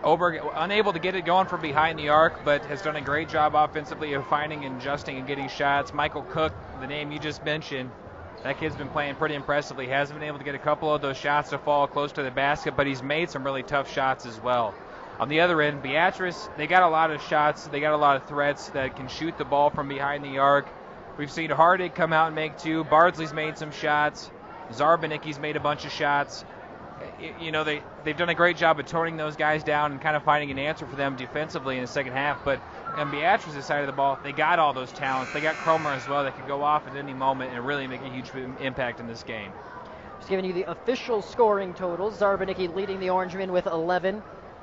S19: Oberg unable to get it going from behind the arc, but has done a great job offensively of finding and adjusting and getting shots. Michael Cook, the name you just mentioned, that kid's been playing pretty impressively. Hasn't been able to get a couple of those shots to fall close to the basket, but he's made some really tough shots as well. On the other end, Beatrice, they got a lot of shots. They got a lot of threats that can shoot the ball from behind the arc. We've seen Hardig come out and make 2. Bardsley's made some shots. Zarbanicki's made a bunch of shots. They've done a great job of toning those guys down and kind of finding an answer for them defensively in the second half. But on Beatrice's side of the ball, they got all those talents. They got Cromer as well that could go off at any moment and really make a huge impact in this game.
S18: Just giving you the official scoring totals. Zarbanicki leading the Orangemen with 11.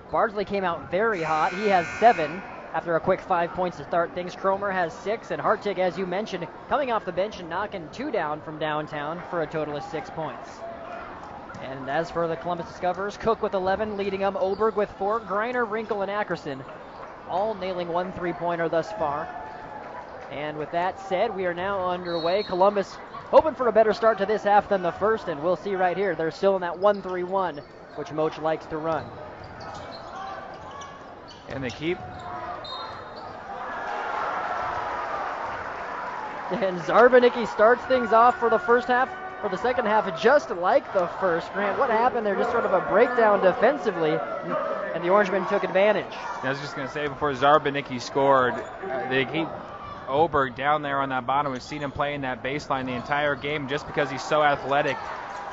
S18: Bardsley came out very hot. He has 7 after a quick 5 points to start things. Cromer has 6, and Hartig, as you mentioned, coming off the bench and knocking 2 down from downtown for a total of 6 points. And as for the Columbus Discoverers, Cook with 11, leading them. Oberg with 4, Griner, Wrinkle, and Ackerson all nailing 1 3-pointer thus far. And with that said, we are now underway. Columbus hoping for a better start to this half than the first, and we'll see right here. They're still in that 1-3-1, which Moch likes to run.
S19: And they keep.
S18: And Zarbanicki starts things off for the first half. For the second half, just like the first. Grant, what happened there? Just sort of a breakdown defensively, and the Orangemen took advantage.
S19: I was just going to say, before Zarbanicki scored, they keep Oberg down there on that bottom. We've seen him play in that baseline the entire game just because he's so athletic.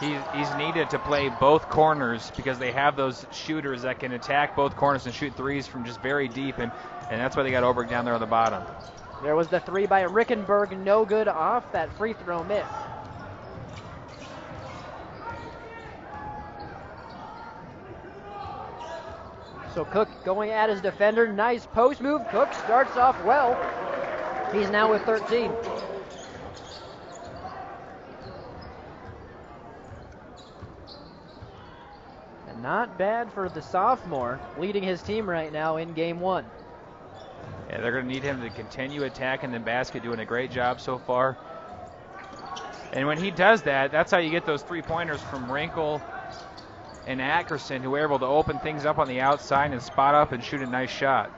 S19: He's needed to play both corners because they have those shooters that can attack both corners and shoot threes from just very deep, and that's why they got Oberg down there on the bottom.
S18: There was the 3 by Rickenberg, no good off that free throw miss. So Cook going at his defender. Nice post move. Cook starts off well. He's now with 13. And not bad for the sophomore, leading his team right now in game 1.
S19: Yeah, they're going to need him to continue attacking the basket, doing a great job so far. And when he does that, that's how you get those three-pointers from Wrinkle and Ackerson, who were able to open things up on the outside and spot up and shoot a nice shot.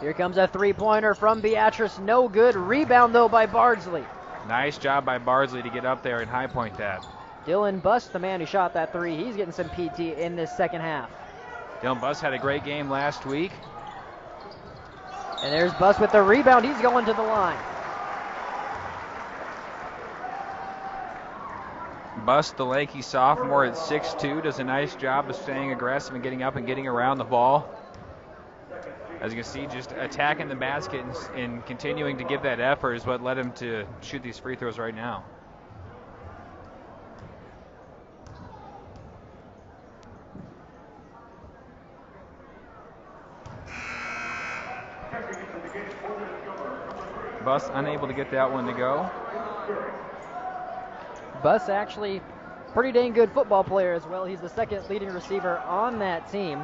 S18: Here comes a three-pointer from Beatrice. No good. Rebound, though, by Bardsley.
S19: Nice job by Bardsley to get up there and high point that.
S18: Dylan Buss, the man who shot that three, he's getting some PT in this second half.
S19: Dylan Buss had a great game last week.
S18: And there's Buss with the rebound. He's going to the line.
S19: Buss, the lanky sophomore at 6'2", does a nice job of staying aggressive and getting up and getting around the ball. As you can see, just attacking the basket and continuing to give that effort is what led him to shoot these free throws right now. Buss unable to get that one to go.
S18: Buss actually pretty dang good football player as well. He's the second leading receiver on that team.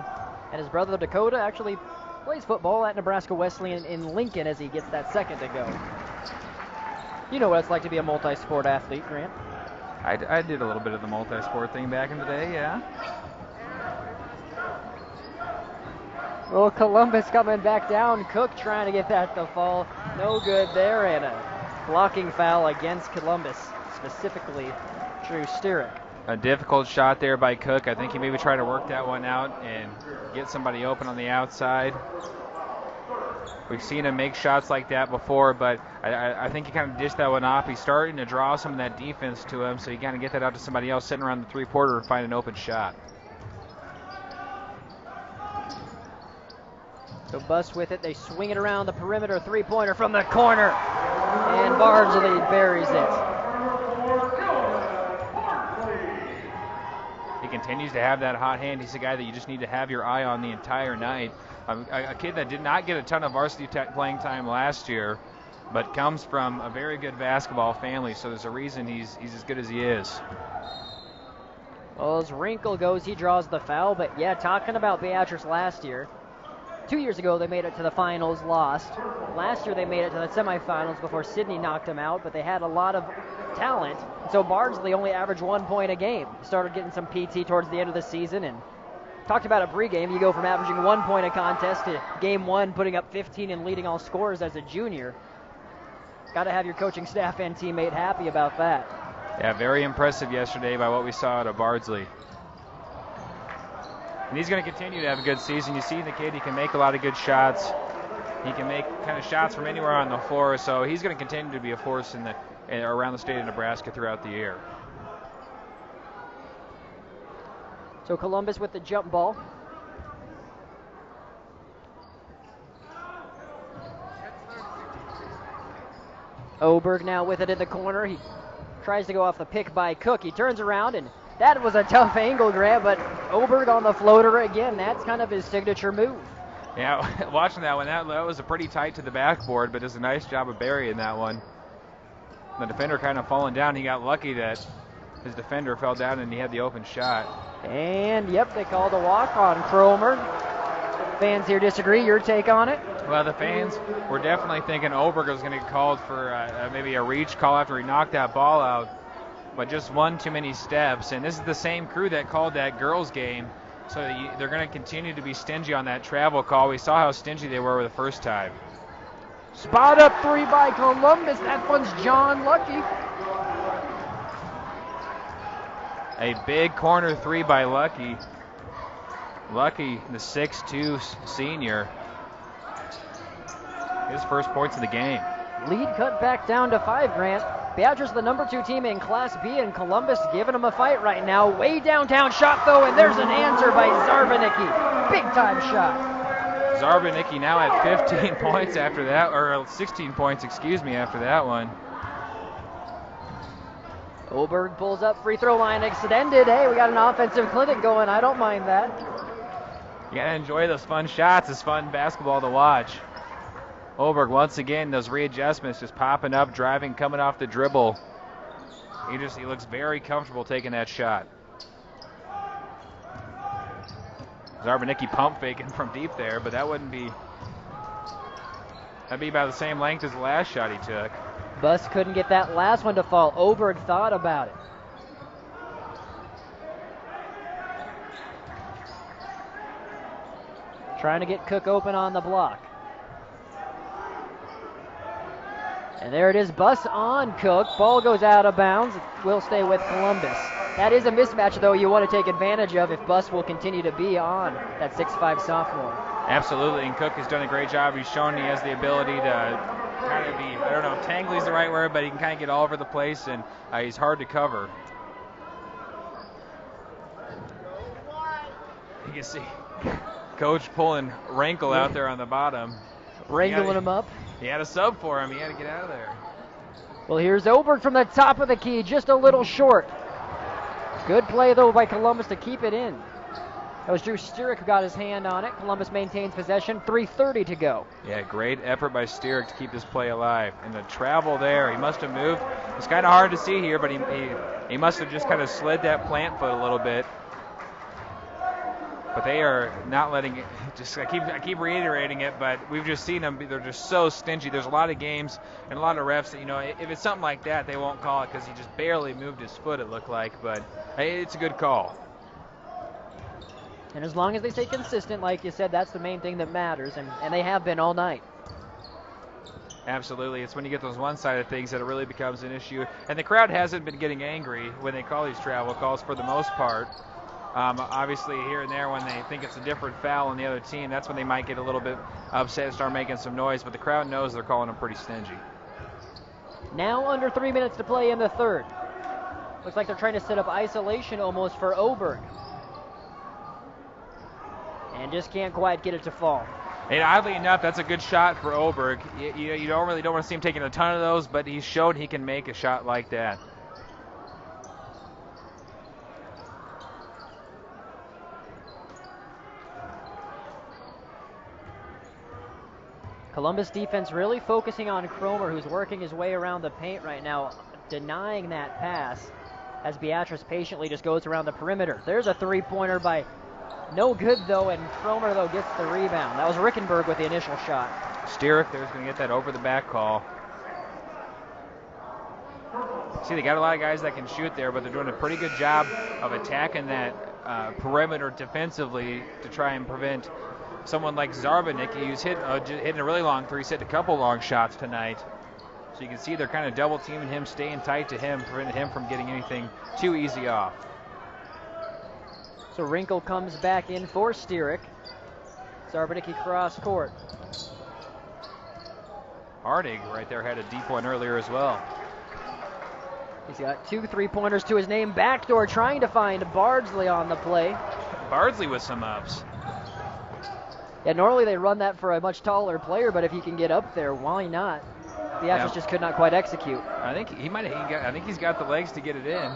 S18: And his brother Dakota actually plays football at Nebraska Wesleyan in Lincoln as he gets that second to go. You know what it's like to be a multi-sport athlete, Grant.
S19: I did a little bit of the multi-sport thing back in the day, yeah.
S18: Well, Columbus coming back down. Cook trying to get that to fall. No good there, and a blocking foul against Columbus, specifically Drew Stirrick.
S19: A difficult shot there by Cook. I think he maybe tried to work that one out and get somebody open on the outside. We've seen him make shots like that before, but I think he kind of dished that one off. He's starting to draw some of that defense to him, so you kind of get that out to somebody else sitting around the three-pointer and find an open shot.
S18: So Buss with it. They swing it around the perimeter. Three-pointer from the corner. And Bardsley buries it.
S19: He continues to have that hot hand. He's a guy that you just need to have your eye on the entire night. A kid that did not get a ton of varsity playing time last year, but comes from a very good basketball family, so there's a reason he's as good as he is.
S18: Well, as Wrinkle goes, he draws the foul, but yeah, talking about Beatrice last year, 2 years ago they made it to the finals, lost. Last year they made it to the semifinals before Sydney knocked them out, but they had a lot of talent, so Bardsley only averaged 1 point a game. Started getting some PT towards the end of the season, and talked about a pregame. You go from averaging 1 point a contest to game one putting up 15 and leading all scorers as a junior. Got to have your coaching staff and teammate happy about that.
S19: Yeah, very impressive yesterday by what we saw out of Bardsley. And he's going to continue to have a good season. You see the kid, he can make a lot of good shots. He can make kind of shots from anywhere on the floor, so he's going to continue to be a force around the state of Nebraska throughout the year.
S18: So Columbus with the jump ball. Oberg now with it in the corner. He tries to go off the pick by Cook. He turns around, and that was a tough angle grab, but Oberg on the floater again. That's kind of his signature move.
S19: Yeah, watching that one, that was a pretty tight to the backboard, but does a nice job of burying that one. The defender kind of falling down. He got lucky that his defender fell down and he had the open shot.
S18: And, yep, they called a walk on Cromer. Fans here disagree. Your take on it?
S19: Well, the fans were definitely thinking Oberg was going to get called for maybe a reach call after he knocked that ball out, but just one too many steps. And this is the same crew that called that girls' game, so they're going to continue to be stingy on that travel call. We saw how stingy they were the first time.
S18: Spot up three by Columbus. That one's John Lucky.
S19: A big corner three by Lucky. Lucky, the 6'2 senior. His first points of the game.
S18: Lead cut back down to 5, Grant. Beatrice, the number 2 team in Class B, and Columbus giving them a fight right now. Way downtown shot, though, and there's an answer by Zarbanicki. Big-time shot.
S19: Zarbanicki now at 15 points after that, or 16 points, excuse me, after that one.
S18: Oberg pulls up, free throw line extended. Hey, we got an offensive clinic going. I don't mind that.
S19: You gotta enjoy those fun shots. It's fun basketball to watch. Oberg, once again, those readjustments just popping up, driving, coming off the dribble. He looks very comfortable taking that shot. Zarbanicki pump faking from deep there, but that wouldn't be That'd be about the same length as the last shot he took.
S18: Buss couldn't get that last one to fall. Oberg thought about it. Trying to get Cook open on the block. And there it is, Buss on Cook. Ball goes out of bounds. It will stay with Columbus. That is a mismatch, though, you want to take advantage of if Buss will continue to be on that 6'5 sophomore.
S19: Absolutely, and Cook has done a great job. He's shown he has the ability to kind of be, I don't know if tangly is the right word, but he can kind of get all over the place, and he's hard to cover. You can see Coach pulling Wrinkle out there on the bottom.
S18: Wrangling him up.
S19: He had a sub for him. He had to get out of there.
S18: Well, here's Oberg from the top of the key, just a little short. Good play, though, by Columbus to keep it in. That was Drew Steerick who got his hand on it. Columbus maintains possession, 3:30 to go.
S19: Yeah, great effort by Steerick to keep this play alive. And the travel there, he must have moved. It's kind of hard to see here, but he must have just kind of slid that plant foot a little bit. But they are not letting it. I keep reiterating it, but we've just seen them. They're just so stingy. There's a lot of games and a lot of refs that, if it's something like that, they won't call it because he just barely moved his foot, it looked like. But it's a good call.
S18: And as long as they stay consistent, like you said, that's the main thing that matters, and they have been all night.
S19: Absolutely. It's when you get those one-sided things that it really becomes an issue. And the crowd hasn't been getting angry when they call these travel calls for the most part. Obviously, here and there, when they think it's a different foul on the other team, that's when they might get a little bit upset and start making some noise. But the crowd knows they're calling them pretty stingy.
S18: Now under 3 minutes to play in the third. Looks like they're trying to set up isolation almost for Oberg. And just can't quite get it to fall.
S19: And oddly enough, that's a good shot for Oberg. You don't want to see him taking a ton of those, but he showed he can make a shot like that.
S18: Columbus defense really focusing on Cromer, who's working his way around the paint right now, denying that pass as Beatrice patiently just goes around the perimeter. There's a three-pointer by no good, though, and Cromer, though, gets the rebound. That was Rickenberg with the initial shot.
S19: Steerick there's going to get that over-the-back call. See, they got a lot of guys that can shoot there, but they're doing a pretty good job of attacking that perimeter defensively to try and prevent someone like Zarbanicki, who's hitting a really long three. He's hit a couple long shots tonight. So you can see they're kind of double-teaming him, staying tight to him, preventing him from getting anything too easy off.
S18: So Wrinkle comes back in for Steerick. Zarbanicki cross court.
S19: Hardig right there had a deep one earlier as well.
S18: He's got 2 3-pointers to his name. Backdoor trying to find Bardsley on the play.
S19: Bardsley with some ups.
S18: Yeah, normally they run that for a much taller player, but if he can get up there, why not? Beatrice just could not quite execute.
S19: I think I think he's got the legs to get it in.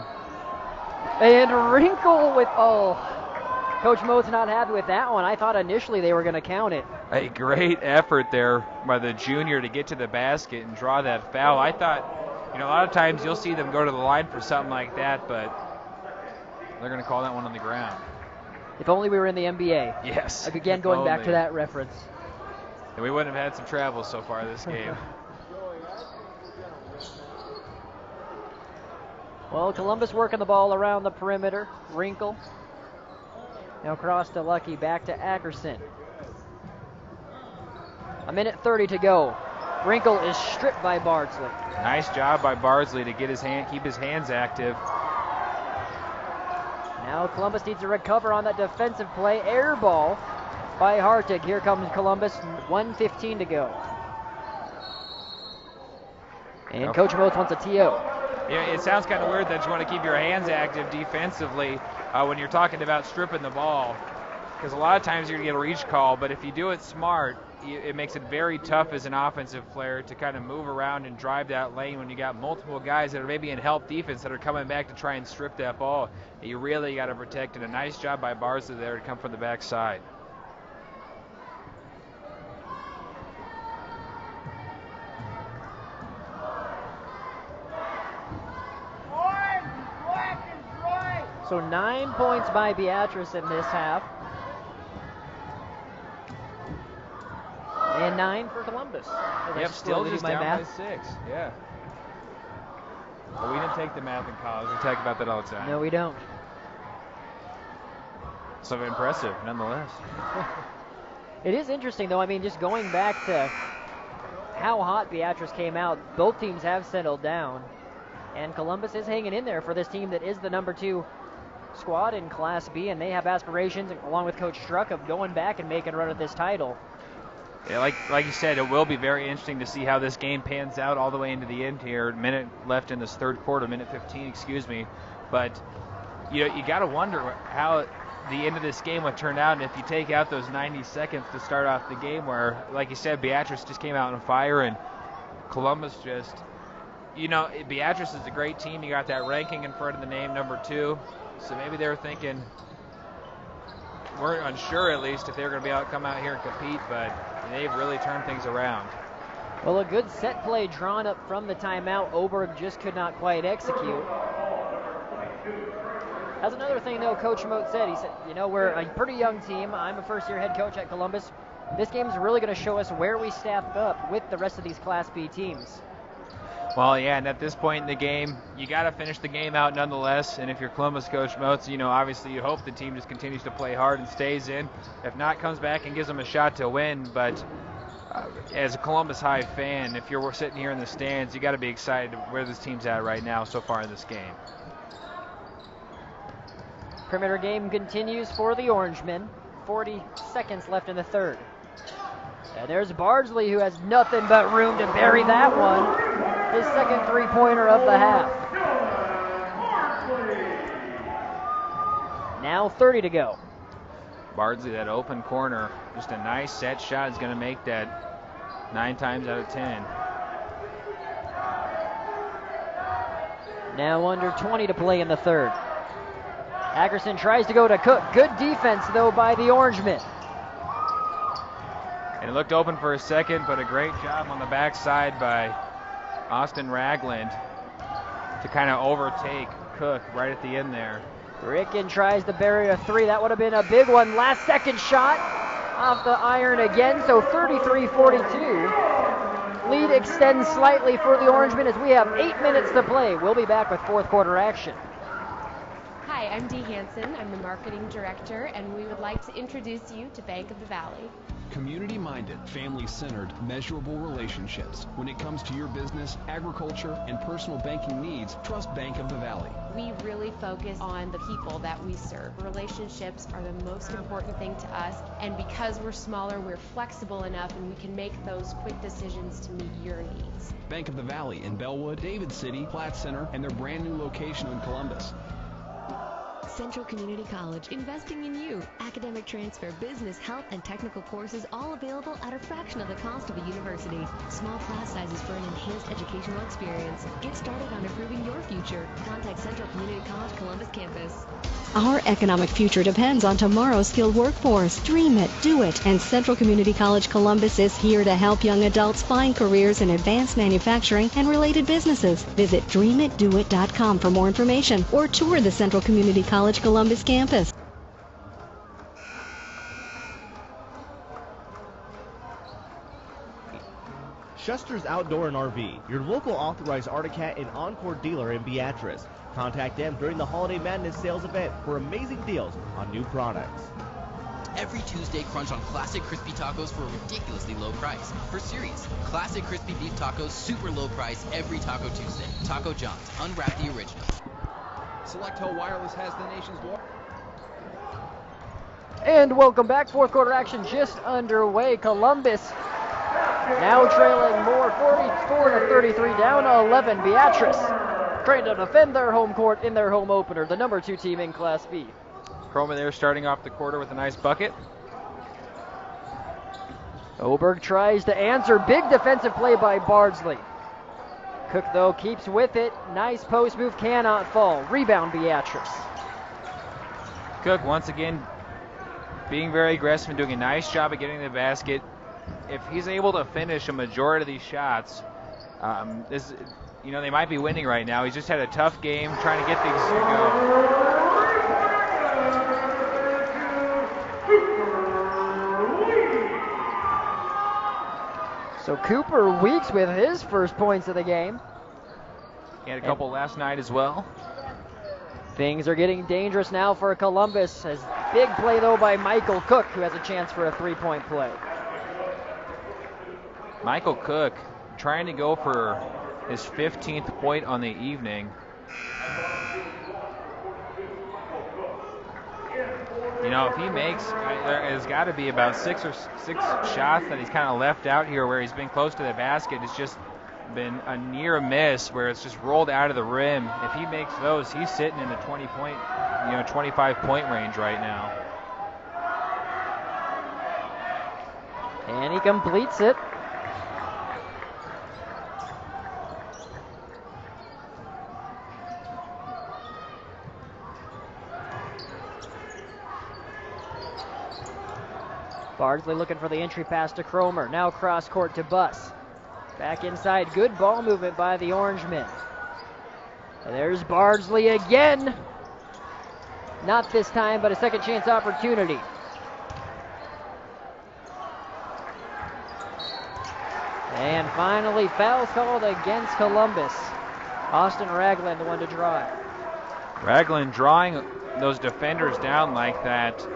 S18: And Wrinkle with, Coach Mo's not happy with that one. I thought initially they were going to count it.
S19: A great effort there by the junior to get to the basket and draw that foul. I thought, a lot of times you'll see them go to the line for something like that, but they're going to call that one on the ground.
S18: If only we were in the NBA.
S19: Yes.
S18: Again, going back to that reference.
S19: And we wouldn't have had some travel so far this game.
S18: Well, Columbus working the ball around the perimeter. Wrinkle. Now cross to Lucky, back to Ackerson. 1:30 to go. Wrinkle is stripped by Bardsley.
S19: Nice job by Bardsley to get keep his hands active.
S18: Now Columbus needs to recover on that defensive play. Air ball by Hartig. Here comes Columbus. 1:15 to go. And Coach Motes wants a TO.
S19: Yeah, it sounds kind of weird that you want to keep your hands active defensively when you're talking about stripping the ball, because a lot of times you're going to get a reach call, but if you do it smart, it makes it very tough as an offensive player to kind of move around and drive that lane when you got multiple guys that are maybe in help defense that are coming back to try and strip that ball. You really got to protect it. A nice job by Bardsley there to come from the backside.
S18: So 9 points by Beatrice in this half. And 9 for Columbus.
S19: Yep, still just down by 6. Yeah. But we didn't take the math in college. We talk about that all the time.
S18: No, we don't.
S19: So impressive, nonetheless.
S18: It is interesting, though. I mean, just going back to how hot Beatrice came out, both teams have settled down. And Columbus is hanging in there for this team that is the number 2 squad in Class B, and they have aspirations, along with Coach Struck, of going back and making a run at this title.
S19: Yeah, like you said, it will be very interesting to see how this game pans out all the way into the end here. Minute left in this third quarter, minute 15, excuse me. But you got to wonder how the end of this game would turn out, and if you take out those 90 seconds to start off the game where, like you said, Beatrice just came out on fire, and Columbus just, Beatrice is a great team. You got that ranking in front of the name, number 2. So maybe they were thinking, we're unsure at least if they were going to be able to come out here and compete, but they've really turned things around.
S18: Well, a good set play drawn up from the timeout. Oberg just could not quite execute. That's another thing, though, Coach Moat said. He said, we're a pretty young team. I'm a first-year head coach at Columbus. This game is really going to show us where we stack up with the rest of these Class B teams.
S19: Well, yeah, and at this point in the game, you got to finish the game out nonetheless. And if you're Columbus Coach Moats, obviously you hope the team just continues to play hard and stays in. If not, comes back and gives them a shot to win. But as a Columbus High fan, if you're sitting here in the stands, you got to be excited where this team's at right now so far in this game.
S18: Perimeter game continues for the Orangemen. 40 seconds left in the third. And there's Bardsley, who has nothing but room to bury that one. His second three-pointer of the half. Now 30 to go.
S19: Bardsley, that open corner, just a nice set shot, is going to make that 9 times out of 10.
S18: Now under 20 to play in the third. Ackerson tries to go to Cook. Good defense, though, by the Orangemen.
S19: And it looked open for a second, but a great job on the backside by Austin Ragland to kind of overtake Cook right at the end there.
S18: Ricken tries to bury a 3. That would have been a big one. Last second shot off the iron again, so 33-42. Lead extends slightly for the Orangemen as we have 8 minutes to play. We'll be back with fourth quarter action.
S7: Hi, I'm Dee Hansen. I'm the marketing director, and we would like to introduce you to Bank of the Valley.
S3: Community-minded, family-centered, measurable relationships. When it comes to your business, agriculture, and personal banking needs, trust Bank of the Valley.
S7: We really focus on the people that we serve. Relationships are the most important thing to us, and because we're smaller, we're flexible enough and we can make those quick decisions to meet your needs.
S3: Bank of the Valley in Bellwood, David City, Platte Center, and their brand new location in Columbus.
S9: Central Community College, investing in you. Academic transfer, business, health, and technical courses all available at a fraction of the cost of a university. Small class sizes for an enhanced educational experience. Get started on improving your future. Contact Central Community College Columbus campus.
S10: Our economic future depends on tomorrow's skilled workforce. Dream it, do it, and Central Community College Columbus is here to help young adults find careers in advanced manufacturing and related businesses. Visit dreamitdoit.com for more information or tour the Central Community College Columbus campus.
S2: Schuster's Outdoor and RV, your local authorized Arctic Cat and Encore dealer in Beatrice. Contact them during the Holiday Madness sales event for amazing deals on new products.
S11: Every Tuesday, crunch on classic crispy tacos for a ridiculously low price. For serious, classic crispy beef tacos, super low price every Taco Tuesday. Taco John's, unwrap the original.
S8: Selectel Wireless has the nation's largest.
S18: And welcome back. Fourth quarter action just underway. Columbus now trailing more, 44-33, down 11. Beatrice trying to defend their home court in their home opener, the number 2 team in Class B.
S19: Cromer there starting off the quarter with a nice bucket.
S18: Oberg tries to answer. Big defensive play by Bardsley. Cook, though, keeps with it. Nice post move, cannot fall. Rebound, Beatrice.
S19: Cook, once again, being very aggressive and doing a nice job of getting to the basket. If he's able to finish a majority of these shots, they might be winning right now. He's just had a tough game trying to get things to go.
S18: So Cooper Weeks with his first points of the game.
S19: He had a couple last night as well.
S18: Things are getting dangerous now for Columbus. As big play, though, by Michael Cook, who has a chance for a three-point play.
S19: Michael Cook trying to go for his 15th point on the evening. You know, if he makes, there has got to be about six shots that he's kind of left out here where he's been close to the basket. It's just been a near miss where it's just rolled out of the rim. If he makes those, he's sitting in the 25-point range right now.
S18: And he completes it. Bardsley looking for the entry pass to Cromer. Now cross court to Buss. Back inside. Good ball movement by the Orangemen. And there's Bardsley again. Not this time, but a second chance opportunity. And finally, fouls called against Columbus. Austin Ragland, the one to draw it.
S19: Ragland drawing those defenders down like that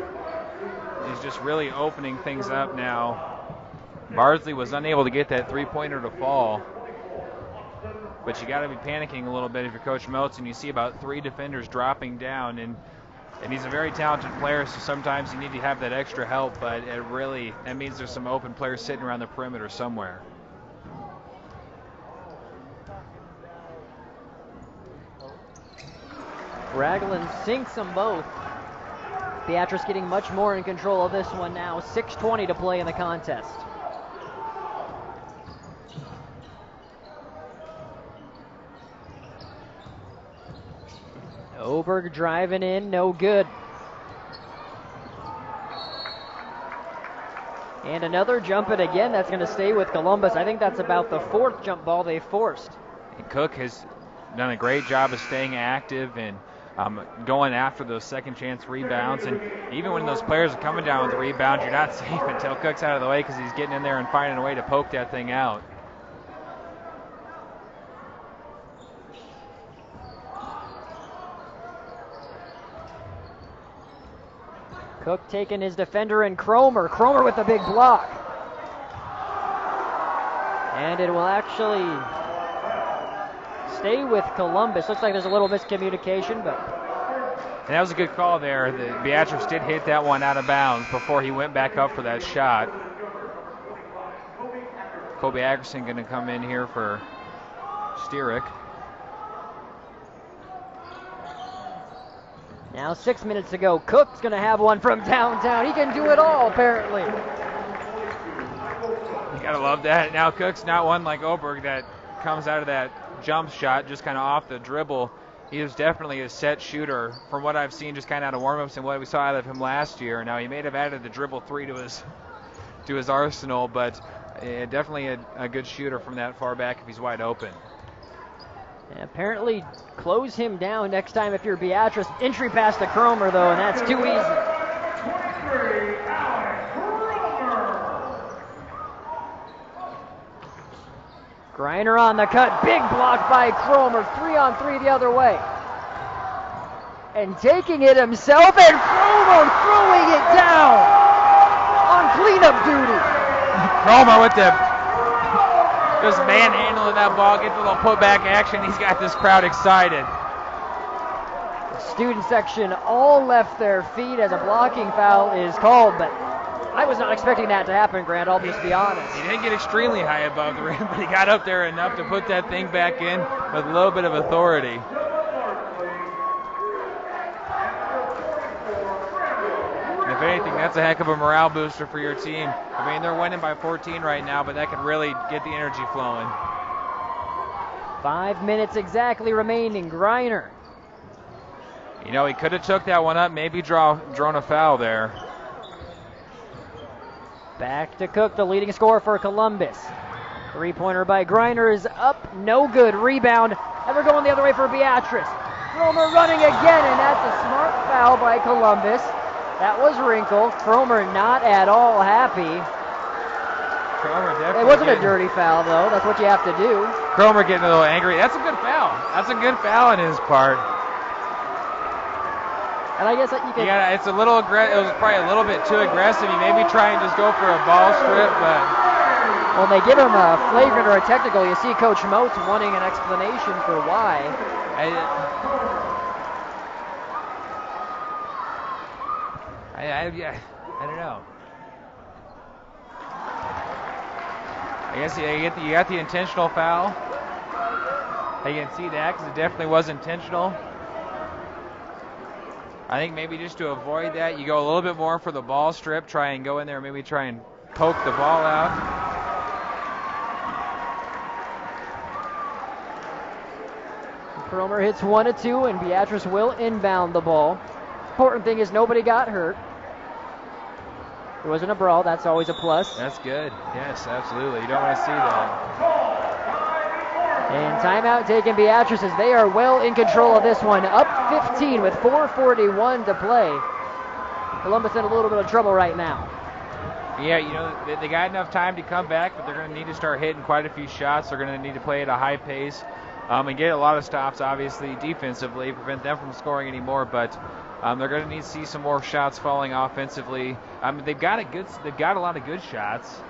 S19: is just really opening things up now. Bardsley was unable to get that three-pointer to fall. But you got to be panicking a little bit if you're Coach Moats, and you see about 3 defenders dropping down. And he's a very talented player, so sometimes you need to have that extra help, but that means there's some open players sitting around the perimeter somewhere.
S18: Ragland sinks them both. Beatrice getting much more in control of this one now. 6:20 to play in the contest. Oberg driving in, no good. And another jump it again. That's going to stay with Columbus. I think that's about the 4th jump ball they forced.
S19: And Cook has done a great job of staying active and going after those second chance rebounds. And even when those players are coming down with the rebound, you're not safe until Cook's out of the way because he's getting in there and finding a way to poke that thing out.
S18: Cook taking his defender in Cromer. Cromer with a big block. And it will actually stay with Columbus. Looks like there's a little miscommunication, but...
S19: And that was a good call there. Beatrice did hit that one out of bounds before he went back up for that shot. Kobe Agerson going to come in here for Steerick.
S18: Now 6 minutes to go. Cook's going to have one from downtown. He can do it all, apparently.
S19: You got to love that. Now Cook's not one like Oberg that comes out of that jump shot just kind of off the dribble. He is definitely a set shooter from what I've seen just kind of out of warm-ups and what we saw out of him last year. Now he may have added the dribble 3 to his arsenal, but definitely a good shooter from that far back if he's wide open.
S18: And apparently close him down next time if you're Beatrice. Entry pass to Cromer, though, and that's too easy. Greiner on the cut. Big block by Cromer. 3-on-3 the other way. And taking it himself, and Cromer throwing it down on cleanup duty.
S19: Cromer with just manhandling that ball, gets a little putback action. He's got this crowd excited.
S18: The student section all left their feet as a blocking foul is called, but I was not expecting that to happen, Grant. I'll just be honest.
S19: He didn't get extremely high above the rim, but he got up there enough to put that thing back in with a little bit of authority. And if anything, that's a heck of a morale booster for your team. I mean, they're winning by 14 right now, but that could really get the energy flowing.
S18: 5 minutes exactly remaining. Greiner.
S19: You know, he could have took that one up, maybe drawn a foul there.
S18: Back to Cook, the leading scorer for Columbus. Three-pointer by Greiner is up, no good. Rebound, ever going the other way for Beatrice. Cromer running again, and that's a smart foul by Columbus. That was wrinkled. Cromer not at all happy.
S19: Cromer definitely.
S18: It wasn't a dirty foul, though. That's what you have to do.
S19: Cromer getting a little angry. That's a good foul. That's a good foul on his part.
S18: And I guess that you can.
S19: Yeah, it's a little aggressive. It was probably a little bit too aggressive. You maybe try and just go for a ball strip, but.
S18: When they give him a flagrant or a technical, you see Coach Moats wanting an explanation for why.
S19: I don't know. I guess you got the intentional foul. You can see that because it definitely was intentional. I think maybe just to avoid that, you go a little bit more for the ball strip, try and go in there, maybe try and poke the ball out.
S18: Cromer hits 1 of 2, and Beatrice will inbound the ball. Important thing is nobody got hurt. There wasn't a brawl. That's always a plus.
S19: That's good. Yes, absolutely. You don't want to see that.
S18: And timeout taken Beatrice as they are well in control of this one. Up 15 with 4:41 to play. Columbus in a little bit of trouble right now.
S19: Yeah, they got enough time to come back, but they're going to need to start hitting quite a few shots. They're going to need to play at a high pace and get a lot of stops, obviously, defensively, prevent them from scoring anymore, but they're going to need to see some more shots falling offensively. They've got a lot of good shots.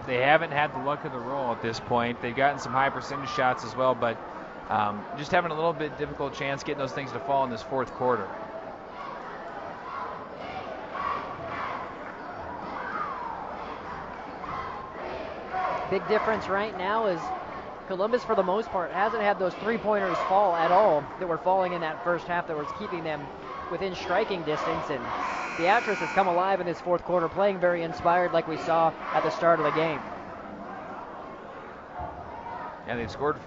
S19: They haven't had the luck of the roll at this point. They've gotten some high percentage shots as well, but just having a little bit difficult chance getting those things to fall in this fourth quarter.
S18: Big difference right now is Columbus, for the most part, hasn't had those three-pointers fall at all that were falling in that first half that was keeping them within striking distance. And Beatrice has come alive in this fourth quarter, playing very inspired like we saw at the start of the game.
S19: Yeah, they've scored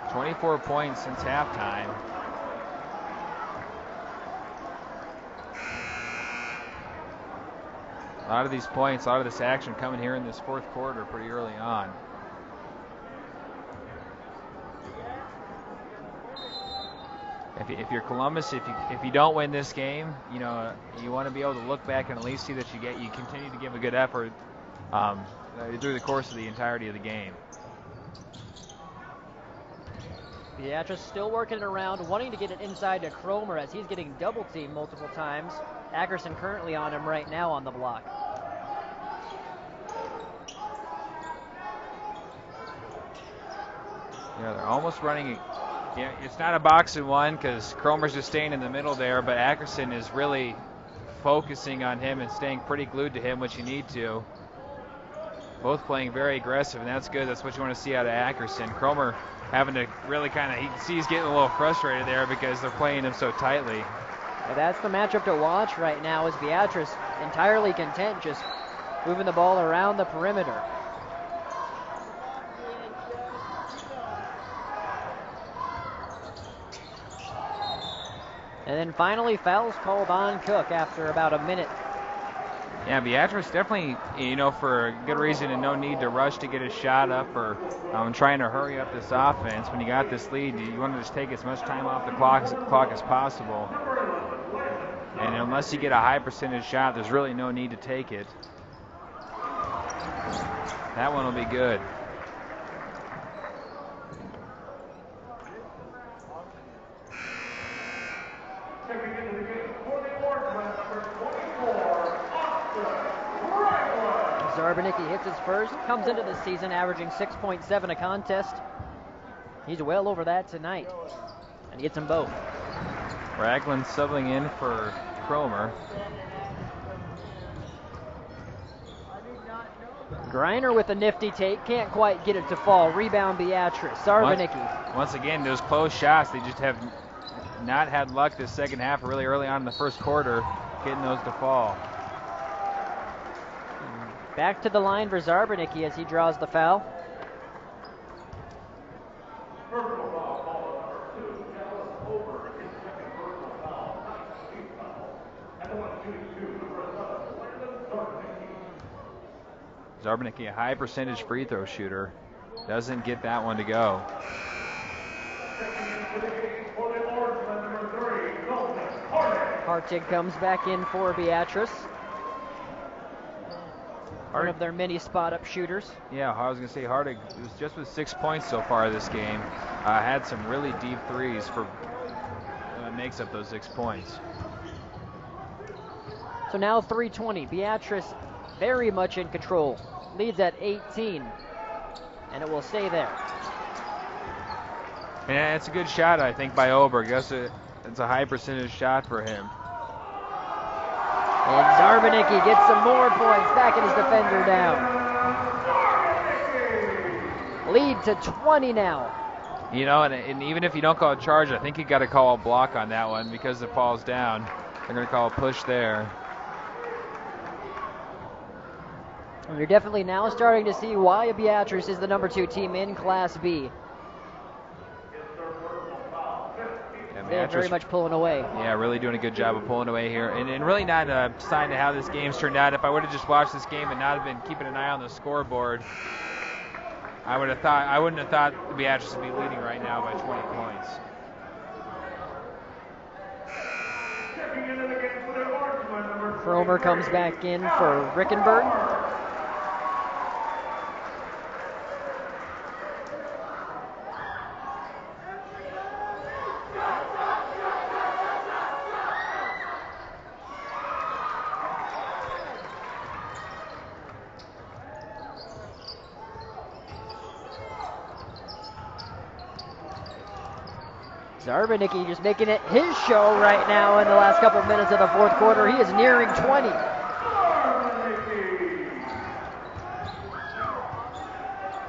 S19: 24 points since halftime. A lot of these points, a lot of this action coming here in this fourth quarter pretty early on. If you're Columbus, if you don't win this game, you want to be able to look back and at least see that you continue to give a good effort through the course of the entirety of the game.
S18: Beatrice still working it around, wanting to get it inside to Cromer as he's getting double teamed multiple times. Ackerson currently on him right now on the block.
S19: Yeah, they're almost running. Yeah, it's not a box and one because Cromer's just staying in the middle there, but Ackerson is really focusing on him and staying pretty glued to him, which you need to. Both playing very aggressive, and that's good. That's what you want to see out of Ackerson. Cromer having to really he sees getting a little frustrated there because they're playing him so tightly.
S18: Yeah, that's the matchup to watch right now is Beatrice entirely content just moving the ball around the perimeter. And then finally, fouls called on Cook after about a minute.
S19: Yeah, Beatrice definitely, for a good reason and no need to rush to get a shot up or trying to hurry up this offense. When you got this lead, you want to just take as much time off the clock as possible. And unless you get a high percentage shot, there's really no need to take it. That one will be good.
S18: Zarbanicki hits his first, comes into the season averaging 6.7 a contest. He's well over that tonight, and he gets them both.
S19: Ragland subbing in for Cromer.
S18: Griner with a nifty take, can't quite get it to fall. Rebound Beatrice. Zarbanicki.
S19: Once again, those close shots, they just have not had luck this second half, really early on in the first quarter, getting those to fall.
S18: Back to the line for Zarbanicki as he draws the foul.
S19: Zarbanicki, a high percentage free throw shooter, doesn't get that one to go.
S18: Hartig comes back in for Beatrice. One of their many spot-up shooters.
S19: Yeah, I was going to say Hardig was just with 6 points so far this game. Had some really deep threes for makes up those 6 points.
S18: So now 3:20. Beatrice very much in control. Leads at 18. And it will stay there.
S19: Yeah, it's a good shot, I think, by Oberg. It's a high percentage shot for him.
S18: And Zarbanicki gets some more points, backing his defender down. Lead to 20 now.
S19: You know, and even if you don't call a charge, I think you got to call a block on that one because it falls down. They're going to call a push there.
S18: And you're definitely now starting to see why Beatrice is the number 2 team in Class B. They're very much pulling away.
S19: Yeah, really doing a good job of pulling away here. And really not a sign of how this game's turned out. If I would have just watched this game and not have been keeping an eye on the scoreboard, I wouldn't have thought Beatrice would be leading right now by 20 points.
S18: Fromer comes back in for Rickenberg. Zarbanicki just making it his show right now in the last couple of minutes of the fourth quarter. He is nearing 20.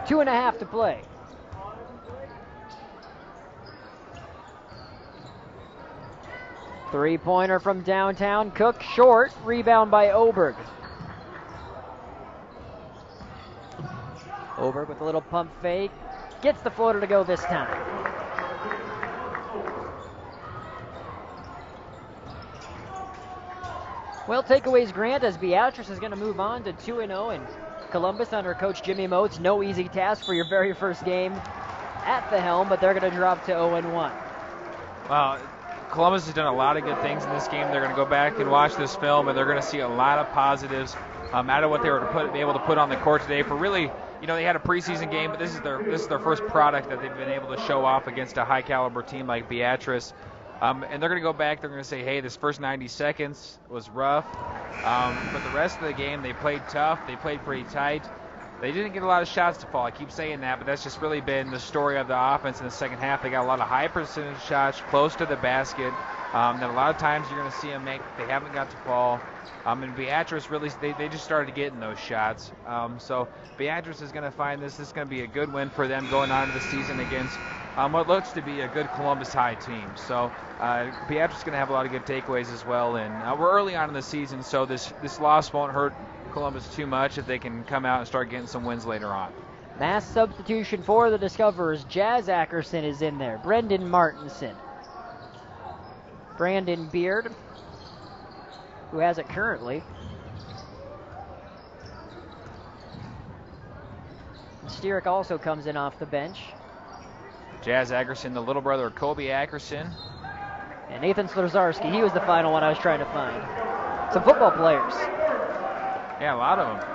S18: Two and a half to play. Three-pointer from downtown. Cook short. Rebound by Oberg. Oberg with a little pump fake. Gets the floater to go this time. Well, takeaways, Grant, as Beatrice is going to move on to 2-0, and Columbus under Coach Jimmy Moats, no easy task for your very first game at the helm, but they're going to drop to 0-1.
S19: Well, Columbus has done a lot of good things in this game. They're going to go back and watch this film, and they're going to see a lot of positives out of what they were be able to put on the court today. For really, you know, they had a preseason game, but this is their first product that they've been able to show off against a high-caliber team like Beatrice. And they're going to go back. They're going to say, hey, this first 90 seconds was rough. But the rest of the game, they played tough. They played pretty tight. They didn't get a lot of shots to fall. I keep saying that, but that's just really been the story of the offense in the second half. They got a lot of high percentage shots close to the basket. That a lot of times you're going to see them make. They haven't got to fall. And Beatrice really, they just started getting those shots. So Beatrice is going to find this. This is going to be a good win for them going on to the season against what looks to be a good Columbus High team. So Beatrice is going to have a lot of good takeaways as well. And we're early on in the season, so this loss won't hurt Columbus too much if they can come out and start getting some wins later on.
S18: Mass substitution for the Discoverers. Jazz Ackerson is in there. Brendan Martinson. Brandon Beard, who has it currently. Steerick also comes in off the bench.
S19: Jazz Ackerson, the little brother of Kobe Ackerson.
S18: And Nathan Slazarski, he was the final one I was trying to find. Some football players.
S19: Yeah, a lot of them.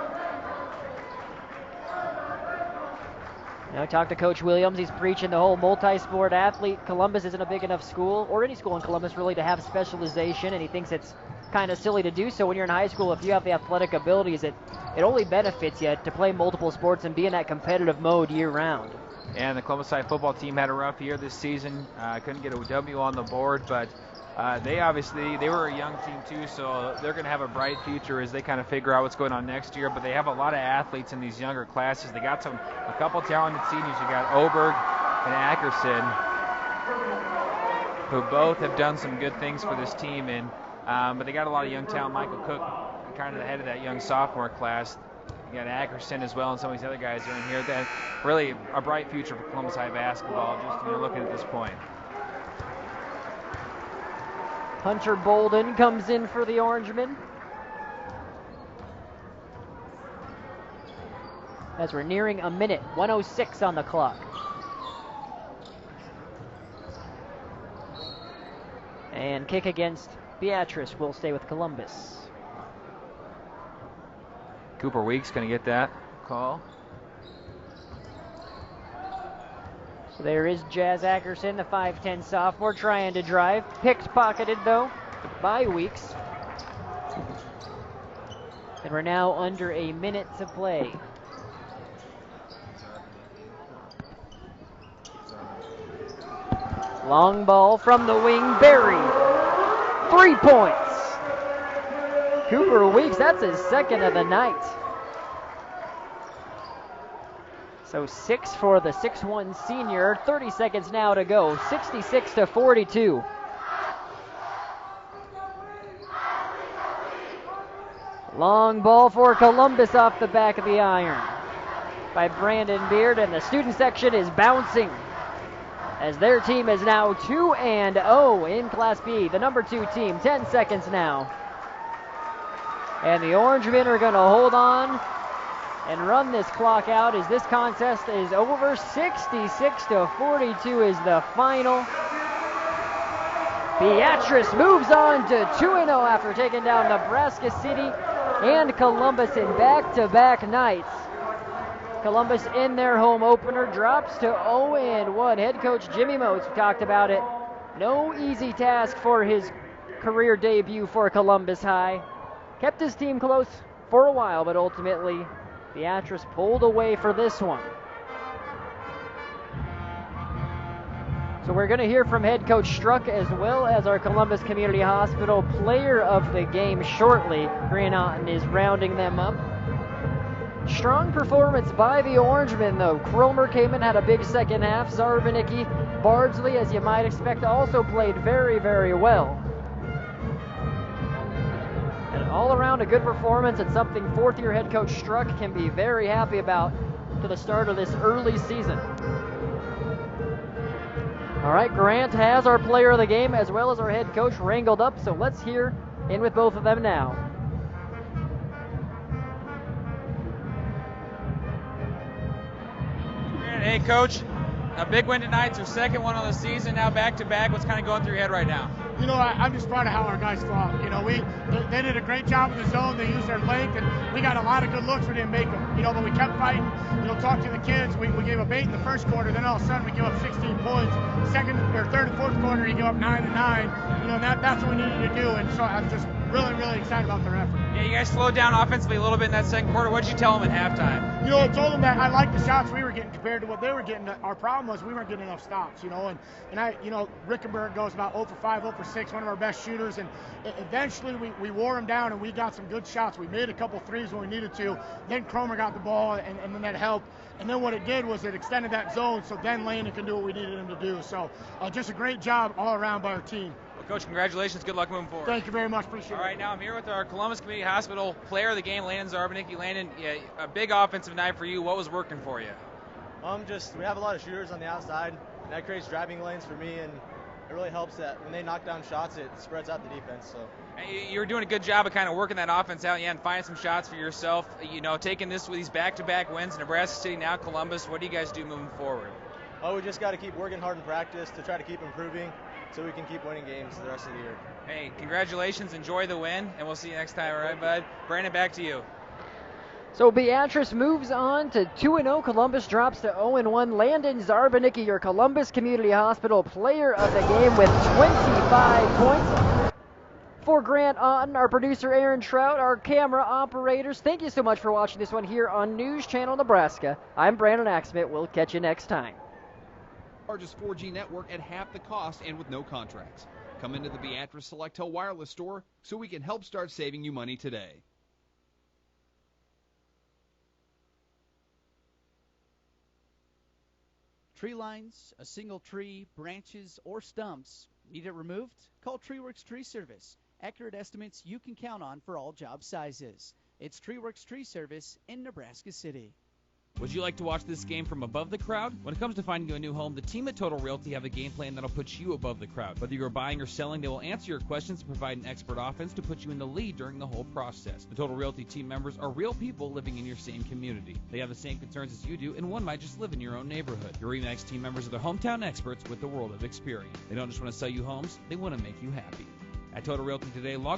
S18: Now, I talked to Coach Williams. He's preaching the whole multi-sport athlete. Columbus isn't a big enough school, or any school in Columbus really, to have specialization, and he thinks it's kind of silly to do so when you're in high school. If you have the athletic abilities, it only benefits you to play multiple sports and be in that competitive mode year-round.
S19: And the Columbus High football team had a rough year this season. Couldn't get a W on the board, but they were a young team too, so they're going to have a bright future as they kind of figure out what's going on next year. But they have a lot of athletes in these younger classes. They got a couple talented seniors. You got Oberg and Ackerson, who both have done some good things for this team. And but they got a lot of young talent. Michael Cook, kind of the head of that young sophomore class. You got Ackerson as well, and some of these other guys are in here. That really a bright future for Columbus High basketball. Just looking at this point.
S18: Hunter Bolden comes in for the Orangemen. As we're nearing a minute, 1:06 on the clock. And kick against Beatrice will stay with Columbus.
S19: Cooper Weeks going to get that call.
S18: So there is Jazz Ackerson, the 5'10 sophomore, trying to drive. Pickpocketed, though, by Weeks. And we're now under a minute to play. Long ball from the wing, Barry. 3 points. Cooper Weeks, that's his second of the night. So 6 for the 6'1 senior. 30 seconds now to go. 66-42. Long ball for Columbus off the back of the iron by Brandon Beard, and the student section is bouncing as their team is now 2-0 in Class B. The number 2 team, 10 seconds now. And the Orangemen are going to hold on and run this clock out as this contest is over. 66-42 is the final. Beatrice moves on to 2-0 after taking down Nebraska City and Columbus in back-to-back nights. Columbus in their home opener drops to 0-1. Head coach Jimmy Motes talked about it. No easy task for his career debut for Columbus High. Kept his team close for a while, but ultimately Beatrice pulled away for this one. So we're going to hear from head coach Struck as well as our Columbus Community Hospital player of the game shortly. Grant Otten is rounding them up. Strong performance by the Orangemen, though. Cromer came in, had a big second half. Zarbanicki, Bardsley, as you might expect, also played very, very well. And all around a good performance and something fourth-year head coach Struck can be very happy about to the start of this early season. All right, Grant has our player of the game as well as our head coach wrangled up, so let's hear in with both of them now.
S1: Hey, Coach, a big win tonight. It's your second one on the season, now back-to-back. What's kind of going through your head right now?
S14: You know, I'm just proud of how our guys fought. You know, they did a great job in the zone. They used their length, and we got a lot of good looks. We didn't make them. You know, but we kept fighting. You know, talked to the kids. We gave a bait in the first quarter. Then all of a sudden, we give up 16 points. Third and fourth quarter, you give up 9 and 9. You know, that's what we needed to do. And so I'm just really, really excited about their effort.
S1: Yeah, you guys slowed down offensively a little bit in that second quarter. What did you tell them at halftime?
S14: You know, I told them that I liked the shots we were getting compared to what they were getting. Our problem was we weren't getting enough stops, you know. And I, you know, Rickenberg goes about 0 for 5, 0 for 6, one of our best shooters. And eventually we wore him down and we got some good shots. We made a couple threes when we needed to. Then Cromer got the ball and then that helped. And then what it did was it extended that zone so then Landon can do what we needed him to do. So just a great job all around by our team.
S1: Well, Coach, congratulations. Good luck moving forward.
S14: Thank you very much. Appreciate it.
S1: All right, now I'm here with our Columbus Community Hospital player of the game, Landon Zarbanicki. Landon, yeah, a big offensive night for you. What was working for you?
S22: We have a lot of shooters on the outside, and that creates driving lanes for me, and it really helps that when they knock down shots, it spreads out the defense. So
S1: you were doing a good job of kind of working that offense out, yeah, and finding some shots for yourself. You know, taking this with these back-to-back wins, Nebraska City, now Columbus. What do you guys do moving forward?
S22: We just got to keep working hard in practice to try to keep improving so we can keep winning games the rest of the year.
S1: Hey, congratulations. Enjoy the win, and we'll see you next time, all right, bud? Brandon, back to you.
S18: So Beatrice moves on to 2-0. Columbus drops to 0-1. Landon Zarbanicki, your Columbus Community Hospital player of the game with 25 points. For Grant Otten, our producer Aaron Trout, our camera operators, thank you so much for watching this one here on News Channel Nebraska. I'm Brandon Axmit. We'll catch you next time.
S8: Largest 4G network at half the cost and with no contracts. Come into the Beatrice Selectel Wireless store so we can help start saving you money today.
S13: Tree lines, a single tree, branches, or stumps. Need it removed? Call TreeWorks Tree Service. Accurate estimates you can count on for all job sizes. It's TreeWorks Tree Service in Nebraska City.
S1: Would you like to watch this game from above the crowd? When it comes to finding you a new home, the team at Total Realty have a game plan that'll put you above the crowd. Whether you're buying or selling, they will answer your questions and provide an expert offense to put you in the lead during the whole process. The Total Realty team members are real people living in your same community. They have the same concerns as you do, and one might just live in your own neighborhood. Your RE/MAX team members are the hometown experts with the world of experience. They don't just want to sell you homes, they want to make you happy. At Total Realty today, log on